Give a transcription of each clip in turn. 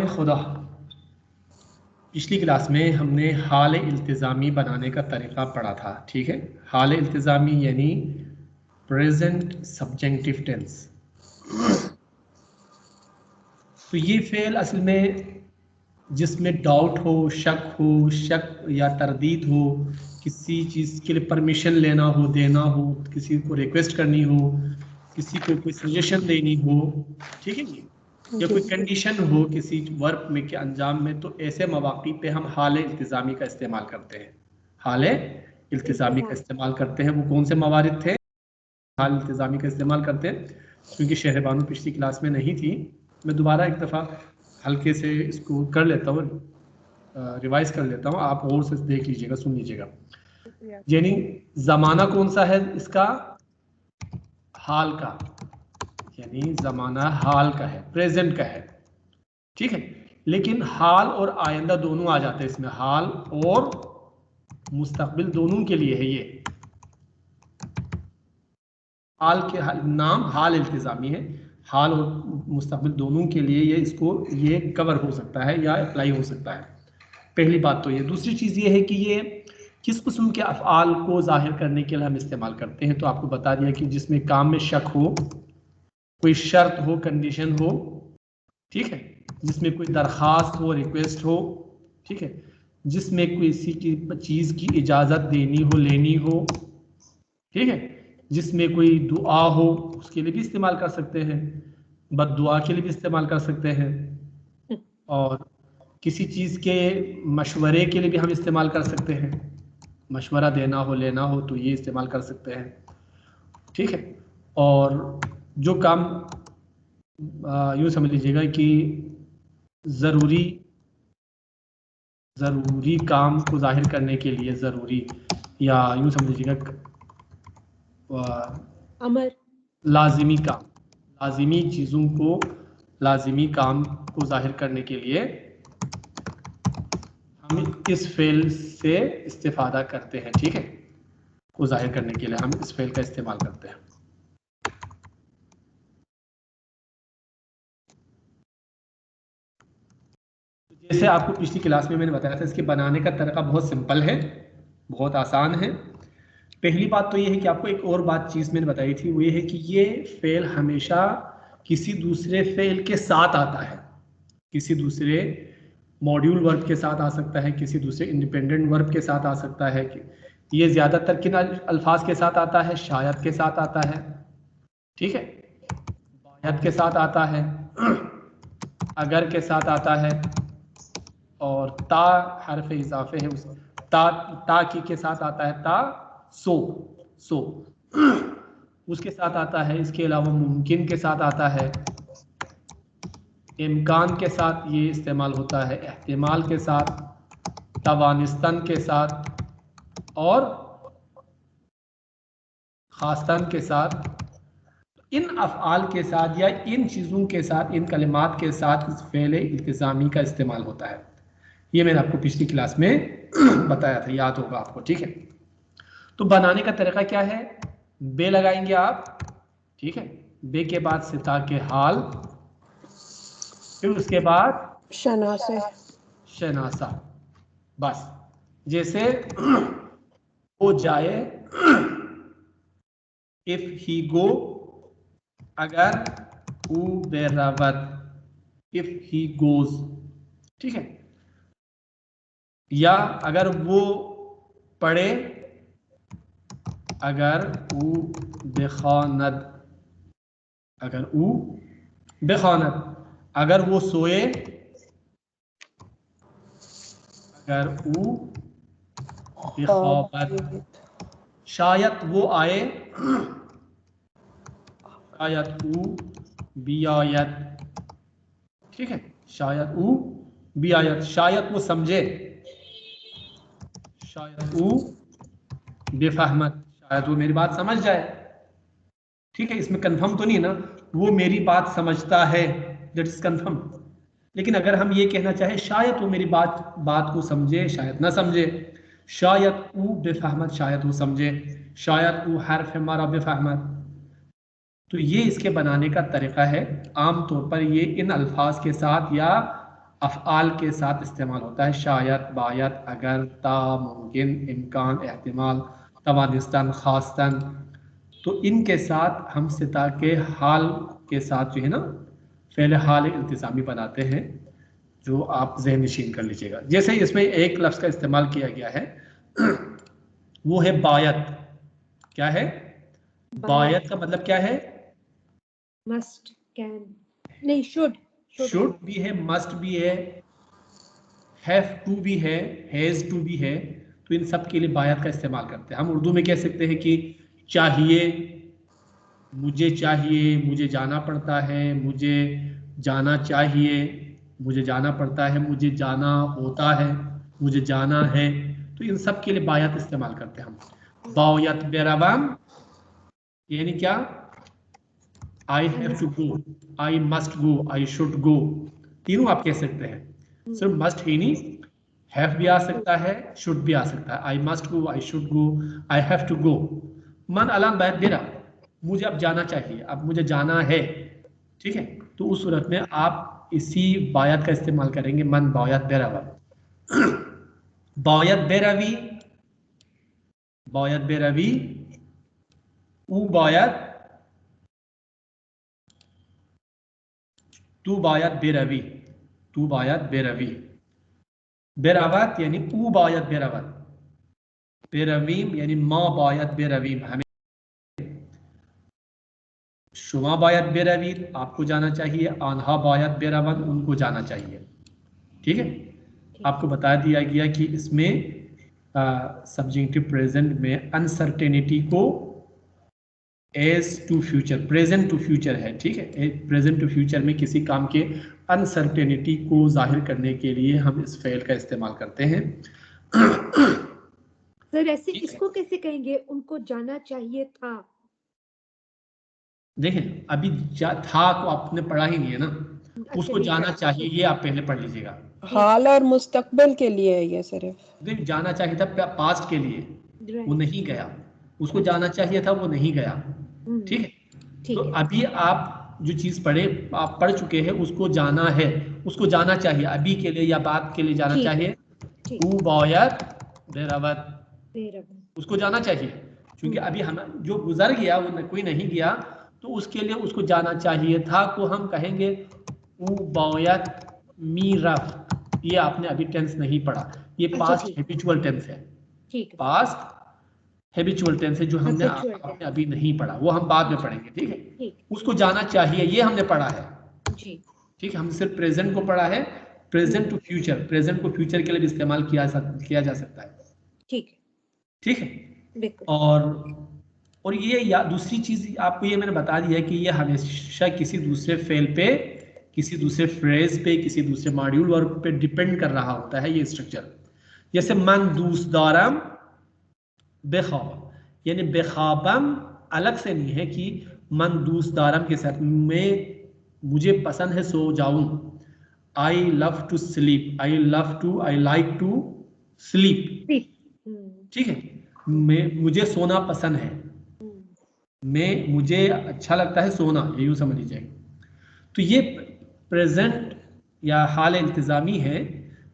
खुदा, पिछली क्लास में हमने हाल इल्तिज़ामी बनाने का तरीक़ा पढ़ा था। ठीक है, हाल इल्तिज़ामी यानी प्रेजेंट सब्जेक्टिव टेंस। तो ये फ़ेल असल में जिसमें डाउट हो, शक या तरदीद हो, किसी चीज़ के लिए परमिशन लेना हो, देना हो, किसी को रिक्वेस्ट करनी हो, किसी को कोई सजेशन देनी हो, ठीक है जी, या कोई कंडीशन हो किसी वर्क में के अंजाम में, तो ऐसे मौक़ि पे हम हाल इल्तिज़ामी का इस्तेमाल करते हैं। हाल इल्तिज़ामी का इस्तेमाल करते हैं। वो कौन से मवारिद थे हाल इल्तिज़ामी का इस्तेमाल करते हैं? क्योंकि शहरबानू पिछली क्लास में नहीं थी, मैं दोबारा एक दफ़ा हल्के से इसको कर लेता हूँ, रिवाइज कर लेता हूँ, आप और से देख लीजिएगा, सुन लीजिएगा। यानी ज़माना कौन सा है इसका? हाल का, यानी ज़माना हाल का है, प्रेजेंट का है। ठीक है, लेकिन हाल और आइंदा दोनों आ जाते हैं इसमें, हाल और मुस्तकबिल दोनों के लिए है ये। हाल के नाम हाल इल्तिज़ामी है, हाल और मुस्तकबिल दोनों के लिए ये कवर हो सकता है या अप्लाई हो सकता है। पहली बात तो ये। दूसरी चीज़ ये है कि ये किस किस्म के अफ़आल को ज़ाहिर करने के लिए हम इस्तेमाल करते हैं। तो आपको बता दिया कि जिसमें काम में शक हो, कोई शर्त हो, कंडीशन हो, ठीक है, जिसमें कोई दरख्वास्त हो, रिक्वेस्ट हो, ठीक है, जिसमें किसी की चीज़ की इजाज़त देनी हो, लेनी हो, ठीक है, जिसमें कोई दुआ हो, उसके लिए भी इस्तेमाल कर सकते हैं, बद्दुआ के लिए भी इस्तेमाल कर सकते हैं, और किसी चीज़ के मशवरे के लिए भी हम इस्तेमाल कर सकते हैं। मशवरा देना हो, लेना हो, तो ये इस्तेमाल कर सकते हैं। ठीक है, और जो काम यूँ समझ लीजिएगा कि ज़रूरी काम को जाहिर करने के लिए, ज़रूरी या यूँ समझ लीजिएगा अमर, लाजिमी काम, लाजिमी चीज़ों को, लाजिमी काम को जाहिर करने के लिए हम इस फेल से इस्तेफादा करते हैं। ठीक है, को जाहिर करने के लिए हम इस फेल का इस्तेमाल करते हैं। जैसे आपको पिछली क्लास में मैंने बताया था, इसके बनाने का तरीका बहुत सिंपल है, बहुत आसान है। पहली बात तो ये है कि आपको एक और बात चीज़ मैंने बताई थी, वो ये है कि ये फेल हमेशा किसी दूसरे फेल के साथ आता है, किसी दूसरे मॉड्यूल वर्ब के साथ आ सकता है, किसी दूसरे इंडिपेंडेंट वर्ब के साथ आ सकता है। ये ज़्यादातर किन अल्फाज के साथ आता है? शायद के साथ आता है, ठीक है, बायद के साथ आता है, अगर के साथ आता है, और ता हरफ इजाफे है, उस ता की के साथ आता है, ता सो उसके साथ आता है। इसके अलावा मुमकिन के साथ आता है, इम्कान के साथ ये इस्तेमाल होता है, एहतिमाल के साथ, तवानिस्तन के साथ, और खास्तन के साथ। इन अफ़आल के साथ या इन चीज़ों के साथ, इन कलिमात के साथ इस फ़ेल इल्तिज़ामी का इस्तेमाल होता है। ये मैंने आपको पिछली क्लास में बताया था, याद होगा आपको। ठीक है, तो बनाने का तरीका क्या है? बे लगाएंगे आप, ठीक है, बे के बाद सिता के हाल, फिर उसके बाद शनासा। बस, जैसे वो जाए, इफ ही गो, अगर ऊ बेरावत, इफ ही गोज, ठीक है, या अगर वो पढ़े, अगर ऊ बेखानत, अगर ऊ बेखानत, अगर वो सोए, अगर ऊ बेखौबत, शायद वो आए, शायद ऊ बियायत, ठीक है, शायद ऊ बियायत, शायद वो समझे, शायद ऊ बेफहमत, शायद वो मेरी बात समझ जाए। ठीक है, इसमें कंफर्म तो नहीं ना, वो मेरी बात समझता है, दैट इज कंफर्म। लेकिन अगर हम ये कहना चाहे शायद वो मेरी बात को समझे, शायद ना समझे, शायद ऊ बेफहमत, शायद वो समझे, शायद ऊ हर्फ हमारा बेफहमत, तो ये इसके बनाने का तरीका है। आम तौर पर ये इन अल्फाज के साथ या अफ़आल के साथ इस्तेमाल होता है, शायद, बायत, अगर, ता, मुमकिन, इम्कान, एहतिमाल, तवानिस्तान, खास्तन। तो इनके साथ हम सिता के हाल के साथ जो है ना फ़ेल हाल इल्तिज़ामी बनाते हैं, जो आप ज़हन नशीन कर लीजिएगा। जैसे इसमें एक लफ्ज़ का इस्तेमाल किया गया है वो है बायत। क्या है? बायत का मतलब क्या है? मस्ट, कैन, नहीं शुड। शुड भी है, मस्ट भी है, हैव टू भी है, हैज टू भी है। तो इन सब के लिए बायत का इस्तेमाल करते हैं। हम उर्दू में कह सकते हैं कि चाहिए, मुझे चाहिए, मुझे जाना पड़ता है, मुझे जाना चाहिए, मुझे जाना पड़ता है, मुझे जाना होता है, मुझे जाना है। तो इन सब के लिए बायत इस्तेमाल करते हैं हम। बायत बेरावाम यानी क्या? I have to go, I must go, I should go, तीनों आप कह सकते हैं। सिर्फ मस्ट ही नहीं, हैव भी आ सकता है, शुड भी आ सकता है। I must go, I should go, I have to go. मन अलाम बैत बेरा, मुझे अब जाना चाहिए, अब मुझे जाना है। ठीक है, तो उस सूरत में आप इसी बायत का इस्तेमाल करेंगे, मन बायत बेरावा। बायत बेरावी, बायत बेरावी, ऊ बायत, तू बायत बेरवी, तू बायत बेरवी। बेरावत यानी ऊ बायत बेरावत, बेरवीम यानी माँ बायत बेरवीम, हमें शुमा बायत बेरवी, आपको जाना चाहिए, आन्हा बायत बेरावन, उनको जाना चाहिए। ठीक है, आपको बता दिया गया कि इसमें सब्जेक्टिव प्रेजेंट में अनसर्टेनिटी को as to future, present to future है। ठीक है, प्रेजेंट टू फ्यूचर में किसी काम के अनसर्टेनिटी को जाहिर करने के लिए हम इस फेल का इस्तेमाल करते हैं। सर ऐसे इसको कैसे कहेंगे, उनको जाना चाहिए था? देखें, अभी था को आपने पढ़ा ही नहीं है ना, उसको जाना चाहिए ये आप पहले पढ़ लीजिएगा। हाल और मुस्तकबिल के लिए है ये सिर्फ। जाना चाहिए था पास्ट के लिए, वो नहीं गया, उसको जाना चाहिए था, वो नहीं गया। ठीक है, तो अभी आप जो चीज पढ़े, आप पढ़ चुके हैं, उसको जाना है, उसको जाना चाहिए, अभी के लिए या बात के लिए जाना चाहिए। ऊ बायत बेरावत, उसको जाना चाहिए, क्योंकि अभी हम जो गुजर गया वो कोई नहीं गया, तो उसके लिए उसको जाना चाहिए था को हम कहेंगे ऊ बायत मीरफ। ये आपने अभी टेंस नहीं पढ़ा, ये पास्ट हैबिचुअल टेंस है। पास्ट हैबिचुअल टेंस है जो हमने आपने अभी नहीं पढ़ा, वो हम बाद में पढ़ेंगे। ठीक है, उसको जाना चाहिए ये हमने पढ़ा है। ठीक है, हम सिर्फ प्रेजेंट को पढ़ा है, प्रेजेंट टू फ्यूचर, प्रेजेंट को फ्यूचर के लिए भी इस्तेमाल किया जा सकता है। ठीक है, और ये या दूसरी चीज आपको ये मैंने बता दिया कि ये हमेशा किसी दूसरे फेल पे, किसी दूसरे फ्रेज पे, किसी दूसरे मॉड्यूल वर्क पे डिपेंड कर रहा होता है ये स्ट्रक्चर। जैसे मन दूसदारम बेखाब, यानी बेखाबम अलग से नहीं है कि मन दूसदारम के साथ में मुझे पसंद है सो जाऊं। I love to sleep, I like to sleep. ठीक है, मुझे सोना पसंद है, मुझे अच्छा लगता है सोना, ये यूं समझ लीजिए। तो ये प्रेजेंट या हाल इल्तिज़ामी है,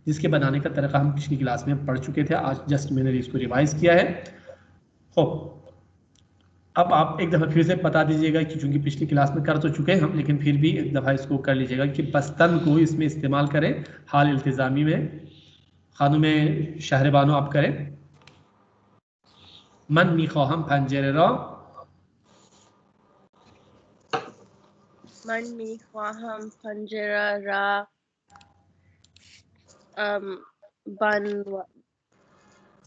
जिसके बनाने का तरीका हम पिछली क्लास में पढ़ चुके थे, आज जस्ट मैंने इसको रिवाइज किया है। हो, अब आप एक दफ़ा फिर से बता दीजिएगा कि चूंकि पिछली क्लास में कर तो चुके हैं हम, लेकिन फिर भी एक दफ़ा इसको कर लीजिएगा कि बस्तन को इसमें इस्तेमाल करें हाल इल्तिज़ामी में। खानों में शहरबानो आप करें, मन मीख़वाहम पंजरे रा, मन मीख़वाहम पंजरा रा बंद।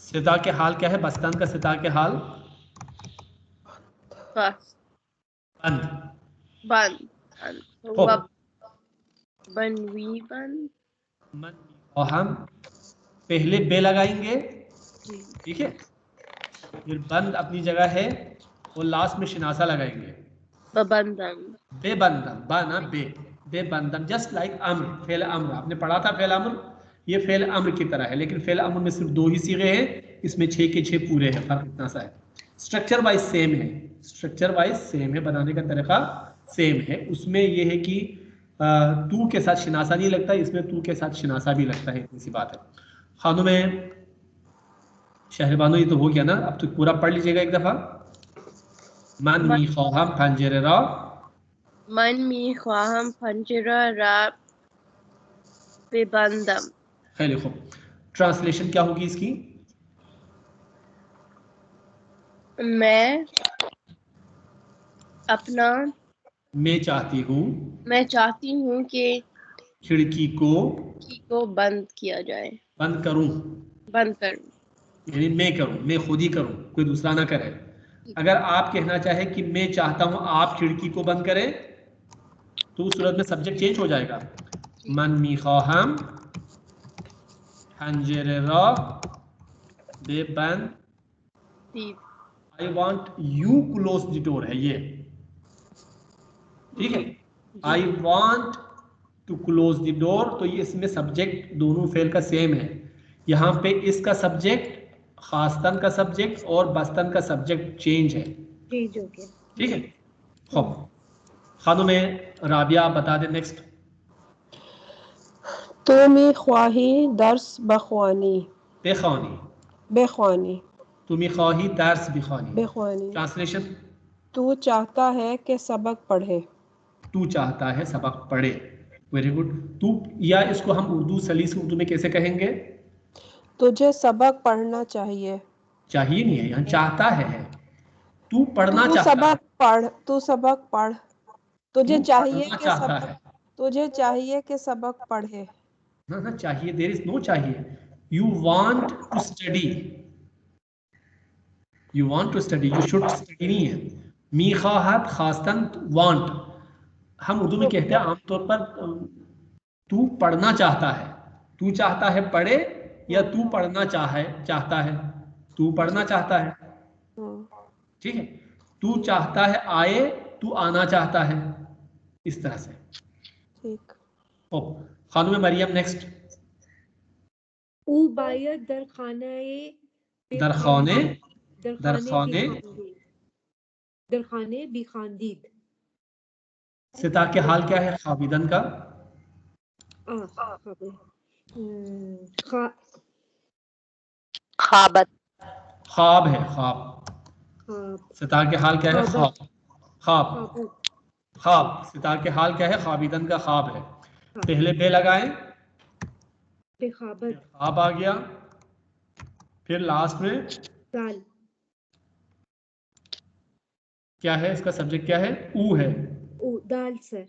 सिता के हाल क्या है? बस्तन का सिता के हाल बंद, बंद, बनवी बंद। मन और हम पहले बे लगाएंगे, ठीक है, फिर बंद अपनी जगह है, और लास्ट में शिनासा लगाएंगे, बबंदम, बेबंदम, बना बेबंदम, जस्ट लाइक अम्र, फेल अम्र आपने पढ़ा था। फेल अम्र ये फेल अम्र की तरह है, लेकिन फेल अम्र में सिर्फ 2 ही सीगे हैं, इसमें 6 के 6 पूरे हैं। फर्क इतना सा है, स्ट्रक्चर वाइज सेम है, स्ट्रक्चर वाइज सेम है, बनाने का तरीका सेम है। उसमें यह है कि तू के साथ शिनासा नहीं लगता, इसमें तू के साथ शिनासा भी लगता है, इतनी सी बात है। खानों में शहरबानो ये तो हो गया ना, अब तो पूरा पढ़ लीजिएगा एक दफा। मन मी ख्वाहम पंजरे रा, मन मी ख्वाहम पंजरा रा बेबंदम। है लिखो। ट्रांसलेशन क्या होगी इसकी? मैं अपना, मैं चाहती हूँ मैं चाहती हूँ कि खिड़की को बंद किया जाए, बंद करूं, बंद करूं। यानी मैं करूं, मैं खुद ही करूं, कोई दूसरा ना करे। अगर आप कहना चाहे कि मैं चाहता हूं आप खिड़की को बंद करें, तो उस सूरत में सब्जेक्ट चेंज हो जाएगा। मन मी ख्वाहम पंजरे रा बेबंद, I want you close the door है ये, ठीक है। I want to close the door, तो ये इसमें सब्जेक्ट दोनों फेल का सेम है। यहाँ पे इसका सब्जेक्ट, खास्तन का सब्जेक्ट और बस्तन का सब्जेक्ट चेंज है, चेंज हो गया। ठीक है। खूब, खानों में राबिया आप बता दें नेक्स्ट। तो मी ख्वाही दर्स बख्वानी, बेखानी, बेख्वानी, तुम्हें ख्वाही दर्स बिखानी। बेख्वानी। ट्रांसलेशन, तू चाहता है कि सबक पढ़े, तू चाहता है सबक पढ़े। Very good. तू, या इसको हम उर्दू सलीस उर्दू में कैसे कहेंगे? तुझे सबक पढ़ना चाहिए, चाहिए नहीं है, यहाँ चाहता है। तू पढ़ना तू चाहता है, सबक पढ़, तू सबक पढ़, तुझे तू चाहिए पढ़ना कि चाहता सबक, है। तुझे चाहिए कि सबक पढ़े। ना ना, चाहिए, देयर इज नो चाहिए। You want to study, you want to study, you should study नहीं है। मी खाहत खास्तन वांट, हम उर्दू में कहते हैं आमतौर पर तू पढ़ना चाहता है, तू चाहता है पढ़े, या तू पढ़ना चाहता है, तू पढ़ना चाहता है, ठीक है। तू चाहता है आए, तू आना चाहता है, इस तरह से। ठीक। ओ, खानू में मरियम नेक्स्ट। ऊ बायत दरखाने दरखाने, दरखाने दरखाने, दरखाने बिखांदीद। सिता के हाल क्या है खाबिदन का? खाबत, ख्वाब है, ख्वाब। सिता के हाल क्या है? ख्वाब, ख्वाब, ख्वाब। सिता के हाल क्या है? खाबिदन का ख्वाब है। पहले बे लगाएं, बेखाबत, ख्वाब आ गया, फिर लास्ट में दाल, क्या है? इसका सब्जेक्ट क्या है? ऊ है, ऊ दाल सर,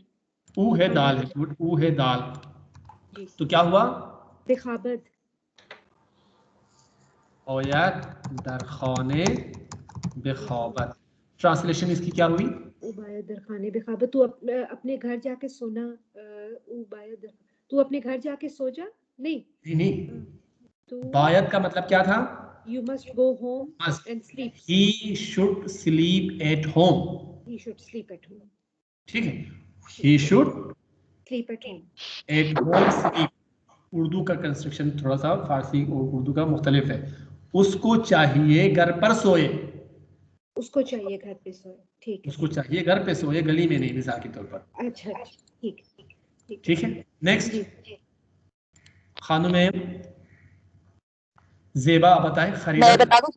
ऊ है दाल है, गुड, ऊ है दाल। जी। तो क्या हुआ? बेखाबत, ओयत दरखाने बेखाबत। ट्रांसलेशन इसकी क्या हुई? ऊ बायत दरखाने बेखाबत। तू अपने घर जाके सोना, ऊ बायत तू अपने घर जाके सो जा। नहीं नहीं, तू, बायत का मतलब क्या था? You must go home must, and sleep, he should sleep at home, he should sleep at home, ठीक है। He should sleep at home. At home sleep. Urdu का कंस्ट्रक्शन थोड़ा सा फारसी और उर्दू का मुख्तलिफ है। उसको चाहिए घर पर सोए, उसको चाहिए घर पे सोए, ठीक है। उसको चाहिए घर पे सोए, गली में नहीं, मिसाल के तौर पर, अच्छा ठीक ठीक है। नेक्स्ट जी। खानों में जेबा बताएं, मैं खरीदा। बता दूं?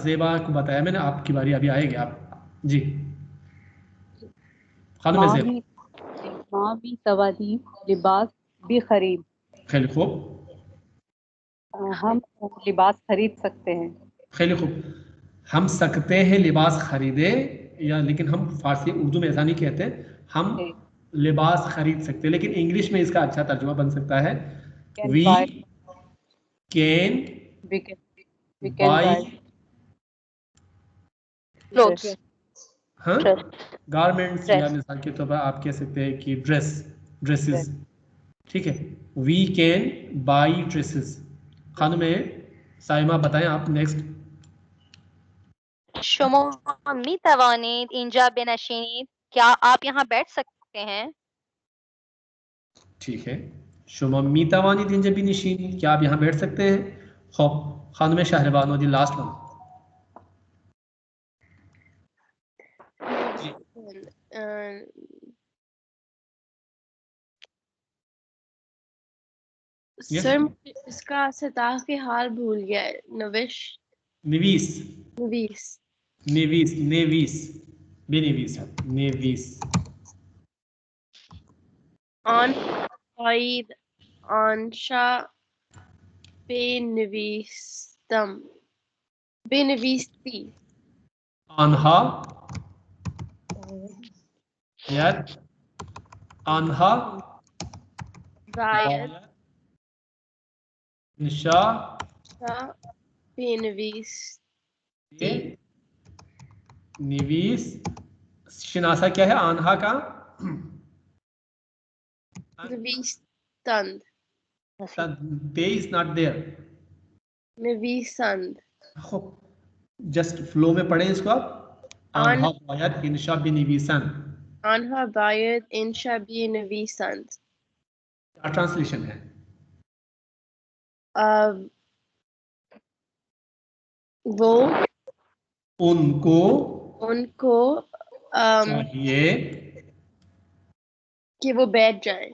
जेबा को बताया मैंने, आपकी बारी अभी आएगी आप जी। खानों में माँ जेबा, भी माँ भी तवादी लिबास भी खरीद, खेल खूब, हम लिबास खरीद सकते हैं। खेल खूब। हम सकते हैं लिबास खरीदे, या लेकिन हम फारसी उर्दू में ऐसा नहीं कहते, हम लिबास खरीद सकते हैं, लेकिन इंग्लिश में इसका अच्छा तर्जुमा बन सकता है we can we can buy, clothes, हाँ, ड्रेस, गारमेंट्स, या ड्रेस, मिसाल के तौर पर आप कह सकते हैं कि ड्रेसेस, ठीक है। We can buy dresses. खानों में साइमा बताएं आप नेक्स्ट। शमो मी तवानीद इंजा बेनशीनीद, क्या आप यहाँ बैठ सकते हैं? ठीक है। शुमा मीतावानी दिन जबी निशीनी, क्या आप यहाँ बैठ सकते हैं? खौफ। खानों में Shaharbano the last one. Yes. Sir मुझे इसका सता के हाल भूल गया है। नविश निवीस नवीस नेवीस नेवीस बेनेवीस है नेवीस ऑन आइद आंशा बेनवीस्तम बेनवीस्ती आन्हा याद आन्हा बायद इंशा बेनवीस्ती निवीस शिनासा क्या है आन्हा का नवीस्तंद दे इज नॉट देयर नवीसंद जस्ट फ्लो में पढ़ें इसको आप आन्हा बायद इंशा बिनिवीसन आन्हा बायद इंशा बेनवीसंद क्या ट्रांसलेशन है वो उनको उनको चाहिए कि वो बैठ जाए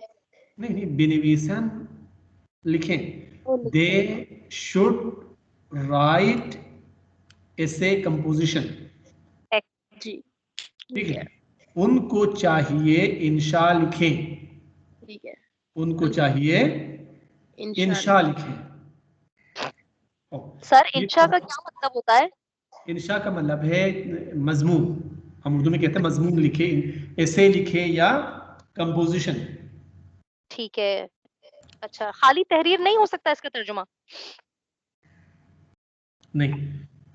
नहीं बिनिवीसन लिखें दे शुड राइट ऐसे कंपोजिशन जी ठीक है उनको चाहिए इंशा लिखें ठीक है उनको चाहिए इंशा लिखें सर इंशा का क्या मतलब होता है? इंशा का मतलब है मजमून हम उर्दू में कहते हैं मजमून लिखे ऐसे लिखे या कंपोजिशन ठीक है अच्छा खाली तहरीर नहीं हो सकता इसका तर्जुमा? नहीं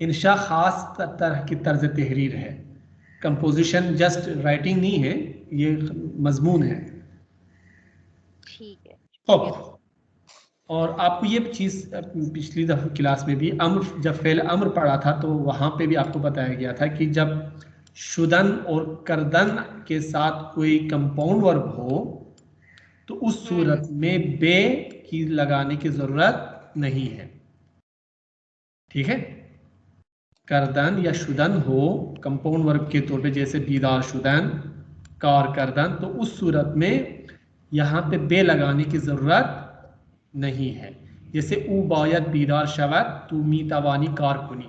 इंशा खास तरह की तर्ज तहरीर है कंपोजिशन जस्ट राइटिंग नहीं है ये मजमून है ठीक है और आपको ये चीज़ पिछली दफा क्लास में भी अम्र जब फेल अम्र पढ़ा था तो वहाँ पे भी आपको बताया गया था कि जब शुदन और करदन के साथ कोई कंपाउंड वर्ब हो तो उस सूरत में बे की लगाने की ज़रूरत नहीं है ठीक है करदन या शुदन हो कंपाउंड वर्ब के तौर पे जैसे दीदार शुदन कार करदन तो उस सूरत में यहाँ पे बे लगाने की ज़रूरत नहीं है जैसे ऊ बायत बीदार शवत तू मीतावानी कारकुनी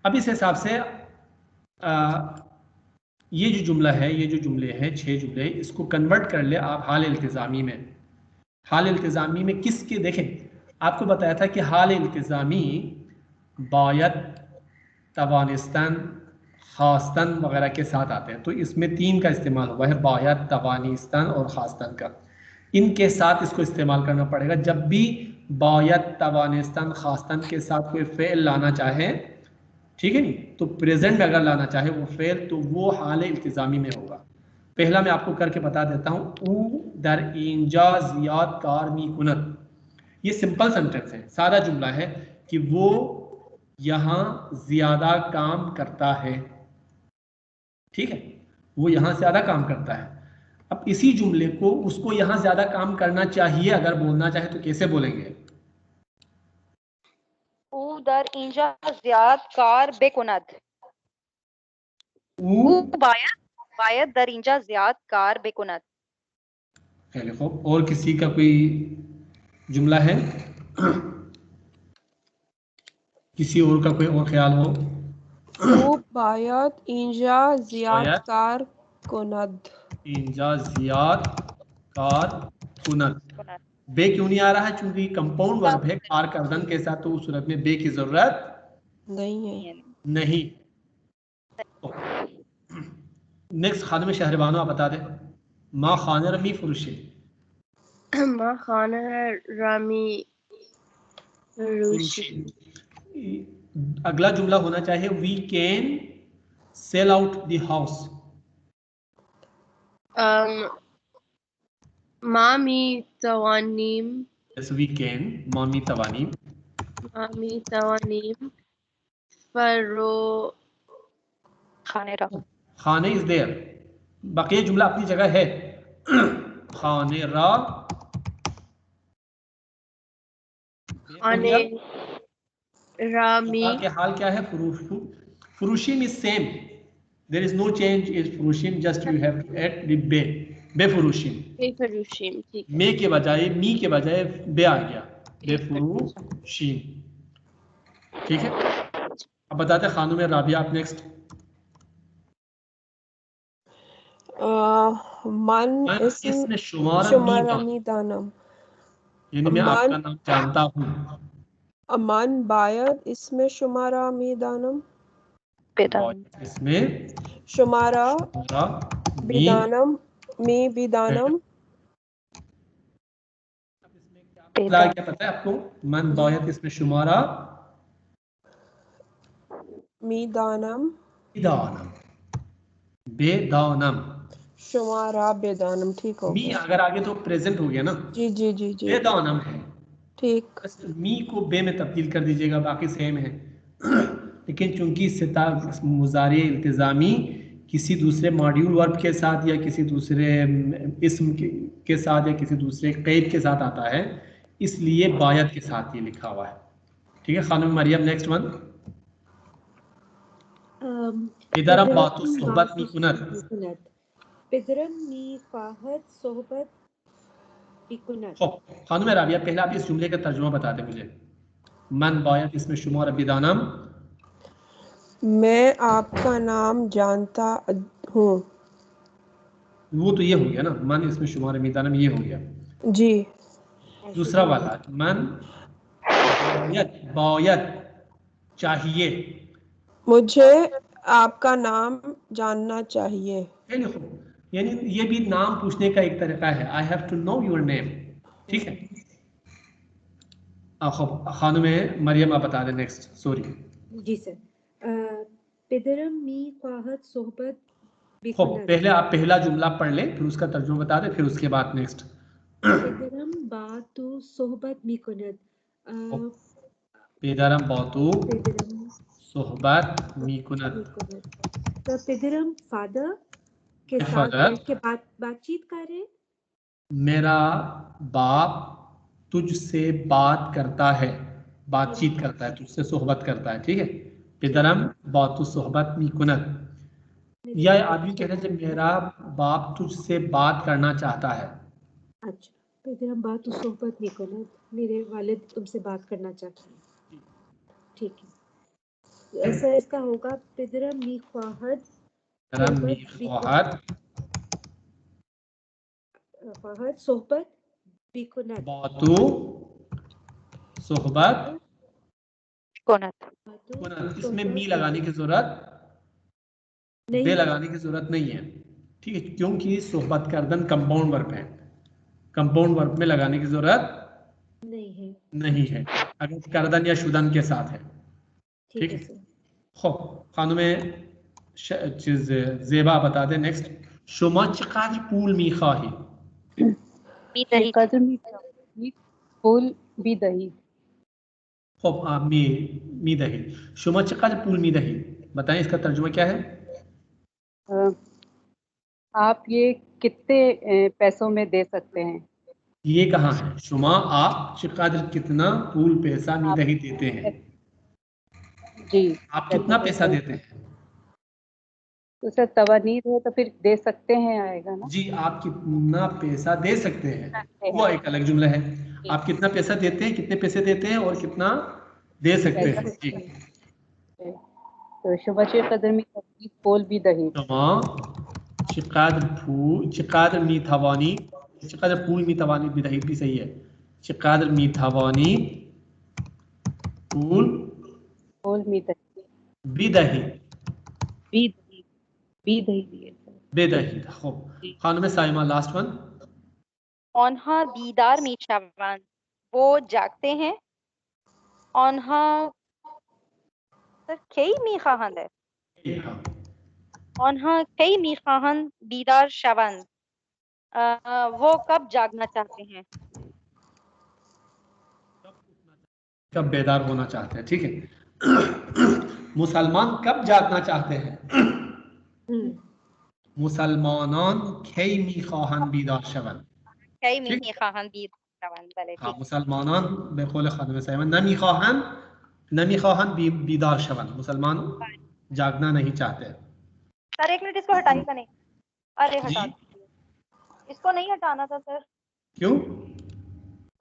अब इस हिसाब से ये जो जुमला है ये जो जुमले हैं 6 जुमले इसको कन्वर्ट कर ले आप हाल इल्तिज़ामी में हाल इल्तिज़ामी में किसके देखें आपको बताया था कि हाल इल्तिज़ामी बायत तवानिस्तान खास्तन वगैरह के साथ आते हैं तो इसमें 3 का इस्तेमाल हुआ है बायत तवानिस्तान और खास्तन का इनके साथ इसको इस्तेमाल करना पड़ेगा जब भी बायत तवानिस्तान खास्तन के साथ कोई फ़ेल लाना चाहे ठीक है नहीं तो प्रेजेंट में अगर लाना चाहे वो फ़ेल तो वो हाल इल्तिज़ामी में होगा पहला मैं आपको करके बता देता हूँ ऊ दर इंजा ज़ियाद कार मी कुनत ये सिंपल सेंटेंस है सादा जुमला है कि वो यहाँ ज़्यादा काम करता है ठीक है वो यहाँ ज़्यादा काम करता है अब इसी जुमले को उसको यहाँ ज्यादा काम करना चाहिए अगर बोलना चाहे तो कैसे बोलेंगे ऊ दर इंजा ज़ियाद कार बेकुनद ऊ बायत दर इंजा ज़ियाद कार बेकुनद लिखो और किसी का कोई जुमला है किसी और का कोई और ख्याल हो ऊ बायत इंजा ज़ियाद कार कुनद इंजा ज़ियाद कार कुनद बे क्यों नहीं आ रहा है क्योंकि कंपाउंड वर्ब है कार करदन के साथ तो उस सूरत में बे की जरूरत नहीं नेक्स्ट खाने शहरबानो आप बता दे माँ खान रमी फुरुशे माँ खान रामी फुरुशी अगला जुमला होना चाहिए we can sell out the house मामी तवानीम yes we can मामी तवानीम फरो खाने इज देयर बाकी जुमला अपनी जगह है खाने रा खाने रामी के हाल क्या है फुरुशिम is same there is no change is फुरुशिम just you have to add the be बेफुरुशिन, बेफरुशीम, ठीक है। मे के बजाय मी के बजाय बे आ गया, बेफुरुशिन। ठीक है, अब बताते खानुम राबिया, आप नेक्स्ट। मन इसमें शुमारा शुमारा मीदा, मीदानम, यानी मैं आपका नाम जानता हूँ। अमान बायद इसमें शुमारा मीदानम, इसमें शुमारा शुमारा मी बिदानम, मी बिदानम, क्या पता है आपको? मन बायद इसमें शुमारा मीदानम, बेदानम, बेदानम। शुमारा बेदानम, ठीक हो मी गया। अगर आगे तो प्रेजेंट हो गया ना, जी जी जी जी, बेदानम है, ठीक। बस मी को बे में तब्दील कर दीजिएगा, बाकी सेम है। लेकिन चूंकि सिता मुजारे इल्तिजामी किसी दूसरे मॉड्यूल वर्ब के साथ या किसी दूसरे इस्म के साथ या किसी दूसरे क़ैद के साथ आता है, इसलिए बायत के साथ ये लिखा हुआ है। ठीक है खानुम मरियम, नेक्स्ट वन। इधर बातु सोहबत मी कुनत, पिदरम मी ख्वाहत सोहबत बिकुनत। खानुम राबिया, पहले आप इस जुमले का तर्जुमा बता दें मुझे। मन बायत इसमें शुमार बिदानम, मैं आपका नाम जानता हूँ। वो तो ये हो गया ना, मन इसमें शुमार बिदानम, ये हो गया जी। दूसरा वाला, मन बायत चाहिए, मुझे आपका नाम जानना चाहिए। यानी ये भी नाम पूछने का एक तरीका है, I have to know your name. ठीक है, खानुम मरियम आप बता दें नेक्स्ट, सॉरी। जी सर। पिदरम मी ख्वाहत सोहबत खूब, बिकुनत। पहले आप पहला जुमला पढ़ लें, फिर उसका तर्जुमा बता दें, फिर उसके बाद नेक्स्ट। पिदरम बातु सोहबत बिकुनत। पेदरम बातु पिदरम सोहबत मीकुनत। बिकुनत। तो पिदरम फादर के साथ फादर, बैठ के बातचीत कर रहे। मेरा बाप तुझसे बात करता है, बातचीत करता है, तुझसे सोहबत करता है। ठीक है, पिदरम बातु सोहबत मीकुनत, या आदमी कहते हैं जब मेरा बाप तुझसे बात करना चाहता है। अच्छा, पिदरम बातु सोहबत बिकुनत, मेरे वालिद तुमसे बात करना चाहते हैं। ठीक है, ऐसा इसका होगा पिदरम मी ख्वाहत सोहबत बिकुनत। बातु सोहबत कुनत। कुनत, इसमें मी लगाने की जरूरत नहीं, बे लगाने की जरूरत नहीं है। ठीक है, क्योंकि सोहबत का अर्दन कंपाउंड वर्ब है, कंपाउंड वर्ब में लगाने की जरूरत नहीं है अगर करदन या शुदन के साथ है। ठीक है, खूब, खानुम चीज जेबा बता दे नेक्स्ट। शुमा चकाज पूल मी खाही, कदर मी फूल भी दही। खूब, मी दही, शुमा चकाज पूल मी दही, बताएं इसका तर्जुमा क्या है? आप ये कितने पैसों में दे सकते हैं? ये कहाँ है? शुमा आप चिकादर कितना पूल पैसा मी दही देते हैं, जी, आप कितना पैसा देते हैं? तो सर तवानीत है तो फिर दे सकते हैं आएगा ना जी, आप कितना पैसा दे सकते हैं, वो एक अलग जुमला है। आप कितना पैसा देते हैं, कितने पैसे देते हैं और कितना दे सकते हैं। ठीक, तो शुमा कदर में फूल भी दही, शुमा चिकादर मी थवानी, चिकादर पूल मी थवानी भी दही भी सही है। चिकादर मी थवानी पूल मी दही, बिदही, दिए बेदही। खूब, खानुम साइमा लास्ट वन। ऑनहा दीदार मी शवान, वो जागते हैं। ऑनहा सर कई मी खाहन है, ऑनहा कई मी खाहन दीदार शवान, वो कब जागना चाहते हैं, कब बेदार होना चाहते हैं। ठीक है, मुसलमान कब जागना चाहते हैं? मुसलमानान खई मी खाहन बीदार शवन, कई मी खाहन दीदार शवान, भले हाँ, ठीक। मुसलमानान बेकौल खानुम साइमा नमी खाहन बीदार शवन, मुसलमान जागना नहीं चाहते। सर एक मिनट, इसको हटाइएगा नहीं, अरे हटा दीजिए, इसको नहीं हटाना था सर, क्यों?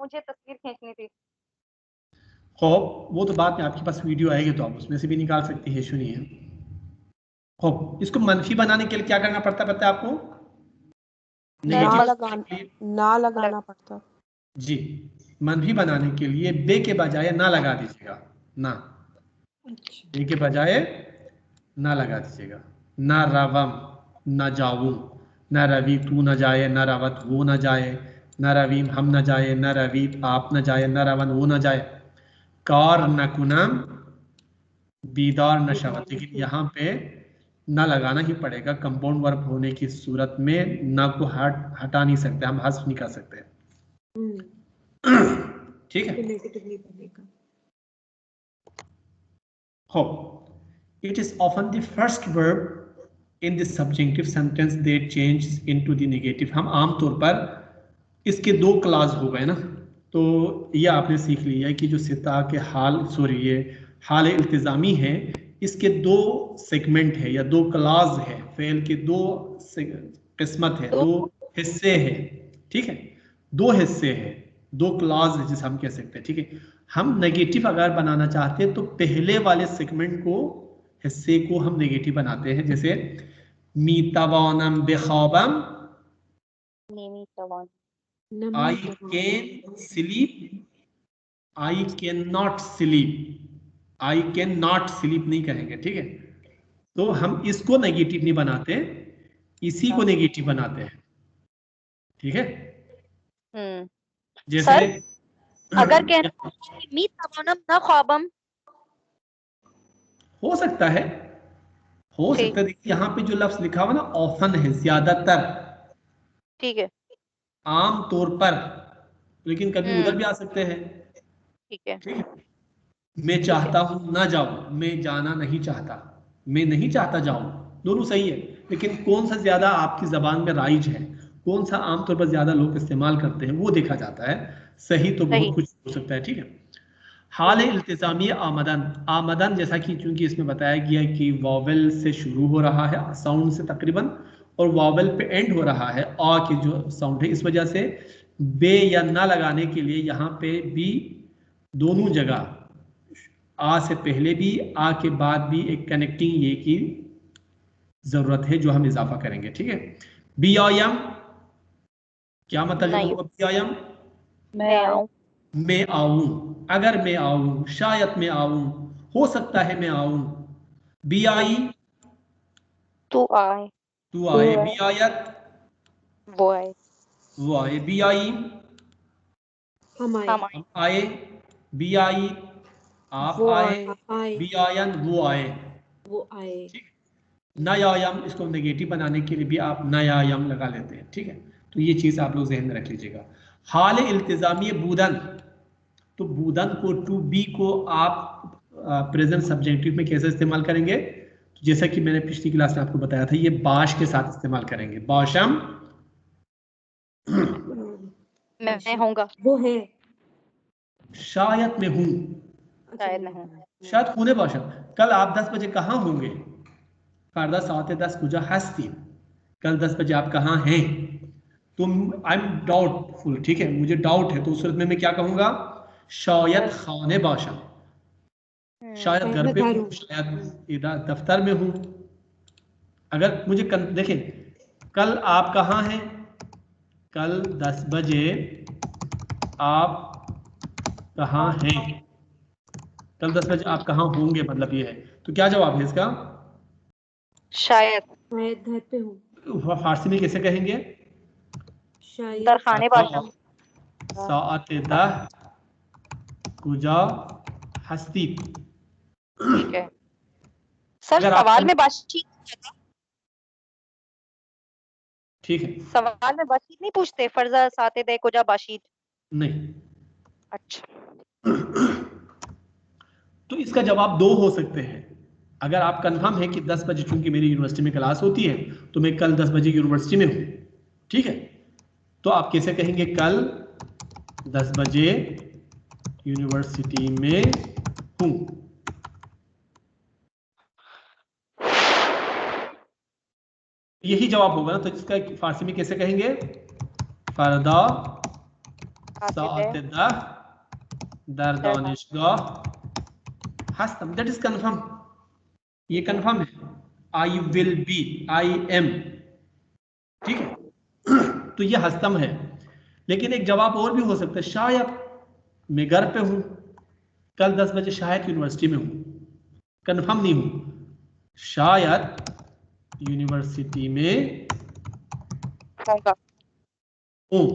मुझे तस्वीर खींचनी थी। खौफ वो तो बाद में आपके पास वीडियो आएगी तो आप उसमें से भी निकाल सकती है, इशू नहीं है। खौफ इसको मनफी बनाने के लिए क्या करना पड़ता है आपको? ना लगाना पड़ता जी, मनफी बनाने के लिए बे के बजाय ना लगा दीजिएगा, ना, बे के बजाय ना लगा दीजिएगा। ना रवम न जाऊं, न रवि तू न जाए, न रवत वो न जाए, न रवीम हम न जाए, न रवि आप न जाए, न रवन वो न जाए, कार न कुनम बीदार न शवत। लेकिन यहाँ पे न लगाना ही पड़ेगा, कंपाउंड वर्ब होने की सूरत में न को हटा नहीं सकते, हम हस्फ नहीं कर सकते। ठीक है। हो, it is often the first verb in the subjunctive sentence that changes into the negative। हम आमतौर पर इसके दो क्लास हो गए ना, तो ये आपने सीख लिया कि जो सिता के ये हाल इल्तिजामी है, इसके दो सेगमेंट है या दो क्लास है, फेल के दो किस्मत है, दो हिस्से हैं। ठीक है, दो हिस्से हैं, दो क्लास है जिसे हम कह सकते हैं। ठीक है, हम नेगेटिव अगर बनाना चाहते हैं तो पहले वाले सेगमेंट को, हिस्से को हम नेगेटिव बनाते हैं, जैसे मीतवानम बेखौबम, I can sleep, I cannot sleep, I cannot sleep नहीं कहेंगे। ठीक है, तो हम इसको नेगेटिव नहीं बनाते, इसी को नेगेटिव बनाते हैं। ठीक है, जैसे अगर कहना मी तवानम न ख्वाबम, हो सकता है, हो सकता है। देखिए यहाँ पे जो लफ्ज लिखा हुआ ना, ऑफन है, ज्यादातर, ठीक है, आम तौर पर, लेकिन कभी उधर भी आ सकते हैं। ठीक है, ठीक है, मैं चाहता हूं ना जाऊं, मैं जाना नहीं चाहता, मैं नहीं चाहता जाऊं, दोनों सही है। लेकिन कौन सा ज्यादा आपकी जबान में राइज है, कौन सा आमतौर पर ज्यादा लोग इस्तेमाल करते हैं, वो देखा जाता है। सही तो बहुत कुछ हो सकता है। ठीक है, हाल इल्तिजामी आमदन, आमदन जैसा कि चूंकि इसमें बताया गया कि वॉवेल से शुरू हो रहा है, साउंड से तकरीबन, और वॉवेल पे एंड हो रहा है, आ की जो साउंड है, इस वजह से बे या ना लगाने के लिए यहाँ पे भी दोनों जगह, आ से पहले भी आ के बाद भी एक कनेक्टिंग ये की जरूरत है, जो हम इजाफा करेंगे। ठीक है, बी आयम क्या मतलब होगा? बी आयम मैं आऊं, अगर मैं आऊं, शायद मैं आऊं, हो सकता है मैं आऊं। बी आई तू आए, तू आए, बी आयत वो आए, वो आए, बी आई हम आए, बी आई आप आए, बी आयन वो आए। ठीक, नयायम, इसको नेगेटिव बनाने के लिए भी आप नयायम लगा लेते हैं। ठीक है, तो ये चीज आप लोग जहन में रख लीजिएगा। हाल इल्तिजामी बूदन, तो बूदन को, टू बी को आप प्रेजेंट सब्जेक्टिव में कैसे इस्तेमाल करेंगे? तो जैसा कि मैंने पिछली क्लास में आपको बताया था, ये बाश के साथ इस्तेमाल करेंगे। बाशम मैं होऊंगा, वो है, शायद मैं हूं, शायद मैं हूँ, शायद होने बाशम। कल आप 10 बजे कहाँ होंगे? कारदा सात 10 कुजा हस्ती, कल 10 बजे आप कहाँ हैं? तुम, आई एम डाउटफुल। ठीक है, मुझे डाउट है, तो उस सूरत में मैं क्या कहूंगा? शायद खाने बाशम, शायद घर पे हूँ, शायद दफ्तर में हूँ। अगर मुझे देखें, कल आप कहाँ हैं? कल 10 बजे आप कहाँ हैं? कल 10 बजे आप कहाँ होंगे, मतलब ये है। तो क्या जवाब है इसका? शायद घर पे हूँ। फारसी में कैसे कहेंगे? शायद खाने बाशम, सात 10 कुजा हस्ती। ठीक है सर, सवाल में बातचीत, ठीक है, सवाल में बातचीत नहीं पूछते, फर्जा साते दे कुजा बातचीत नहीं। अच्छा, तो इसका जवाब दो हो सकते हैं। अगर आप कंफर्म है कि 10 बजे चूंकि मेरी यूनिवर्सिटी में क्लास होती है, तो मैं कल 10 बजे यूनिवर्सिटी में हूं। ठीक है, तो आप कैसे कहेंगे? कल 10 बजे यूनिवर्सिटी में हूं। यही जवाब होगा ना, तो इसका फारसी में कैसे कहेंगे? फरदा साअतदा दर दानिशगाह हस्तम। दैट इज कंफर्म, ये कंफर्म है। I will be, I am, ठीक है। तो ये हस्तम है। लेकिन एक जवाब और भी हो सकता है, शायद मैं घर पे हूं, कल 10 बजे शायद यूनिवर्सिटी में हूं, कंफर्म नहीं हूं, शायद यूनिवर्सिटी में हूं,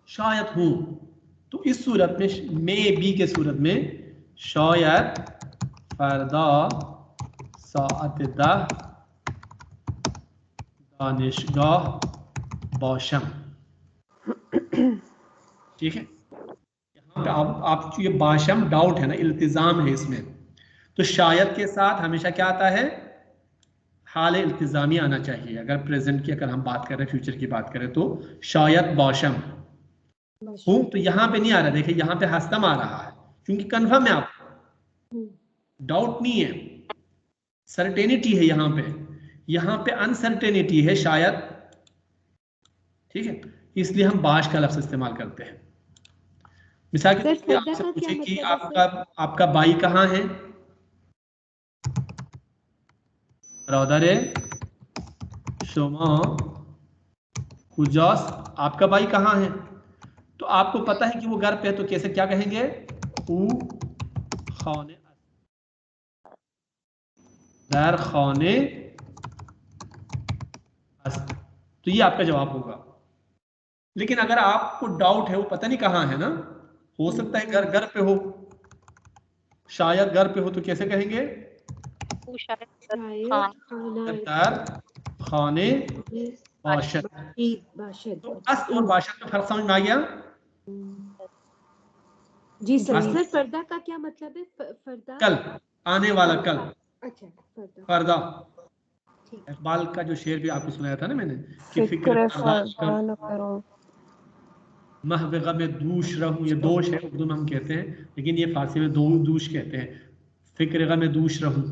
शायद हूं। तो इस सूरत में, मे बी के सूरत में, शायद फरदा साअतदा दानिशगाह बौशम, ठीक है। यहाँ पे आप ये बाशम डाउट है ना, इल्तिजाम है इसमें, तो शायद के साथ हमेशा क्या आता है, हाल इल्तिजामी आना चाहिए। अगर प्रेजेंट की अगर हम बात करें, फ्यूचर की बात करें, तो शायद बाशम हूं, तो यहाँ पे नहीं आ रहा, देखिए यहाँ पे हस्तम आ रहा है, क्योंकि कंफर्म है, आपको डाउट नहीं है, सर्टेनिटी है। यहाँ पे अनसर्टेनिटी है, शायद, ठीक है। इसलिए हम बाश का लफ्ज इस्तेमाल करते हैं। मिसाल के तौर पे आपसे पूछे कि आपका भाई कहाँ है, ब्रदर शोमा कुजास, आपका भाई कहाँ है, तो आपको पता है कि वो घर पे है, तो कैसे क्या कहेंगे, ऊ खाने दर खाने, तो ये आपका जवाब होगा। लेकिन अगर आपको डाउट है, वो पता नहीं कहाँ है ना, हो सकता है घर पे हो, शायद घर पे हो, तो कैसे कहेंगे, दर खाने बाशद। तो अस और बाशद में फर्क समझ में आ गया जी सर। पर्दा का क्या मतलब है? पर्दा कल, आने वाला कल। अच्छा, पर्दा। इकबाल का जो शेर भी आपको सुनाया था ना मैंने, कि फिक्र महव में दूश रहूं, ये दोष है, उर्दू में हम कहते हैं, लेकिन ये फारसी में दूश कहते हैं। फिक्र में दूश रहूं,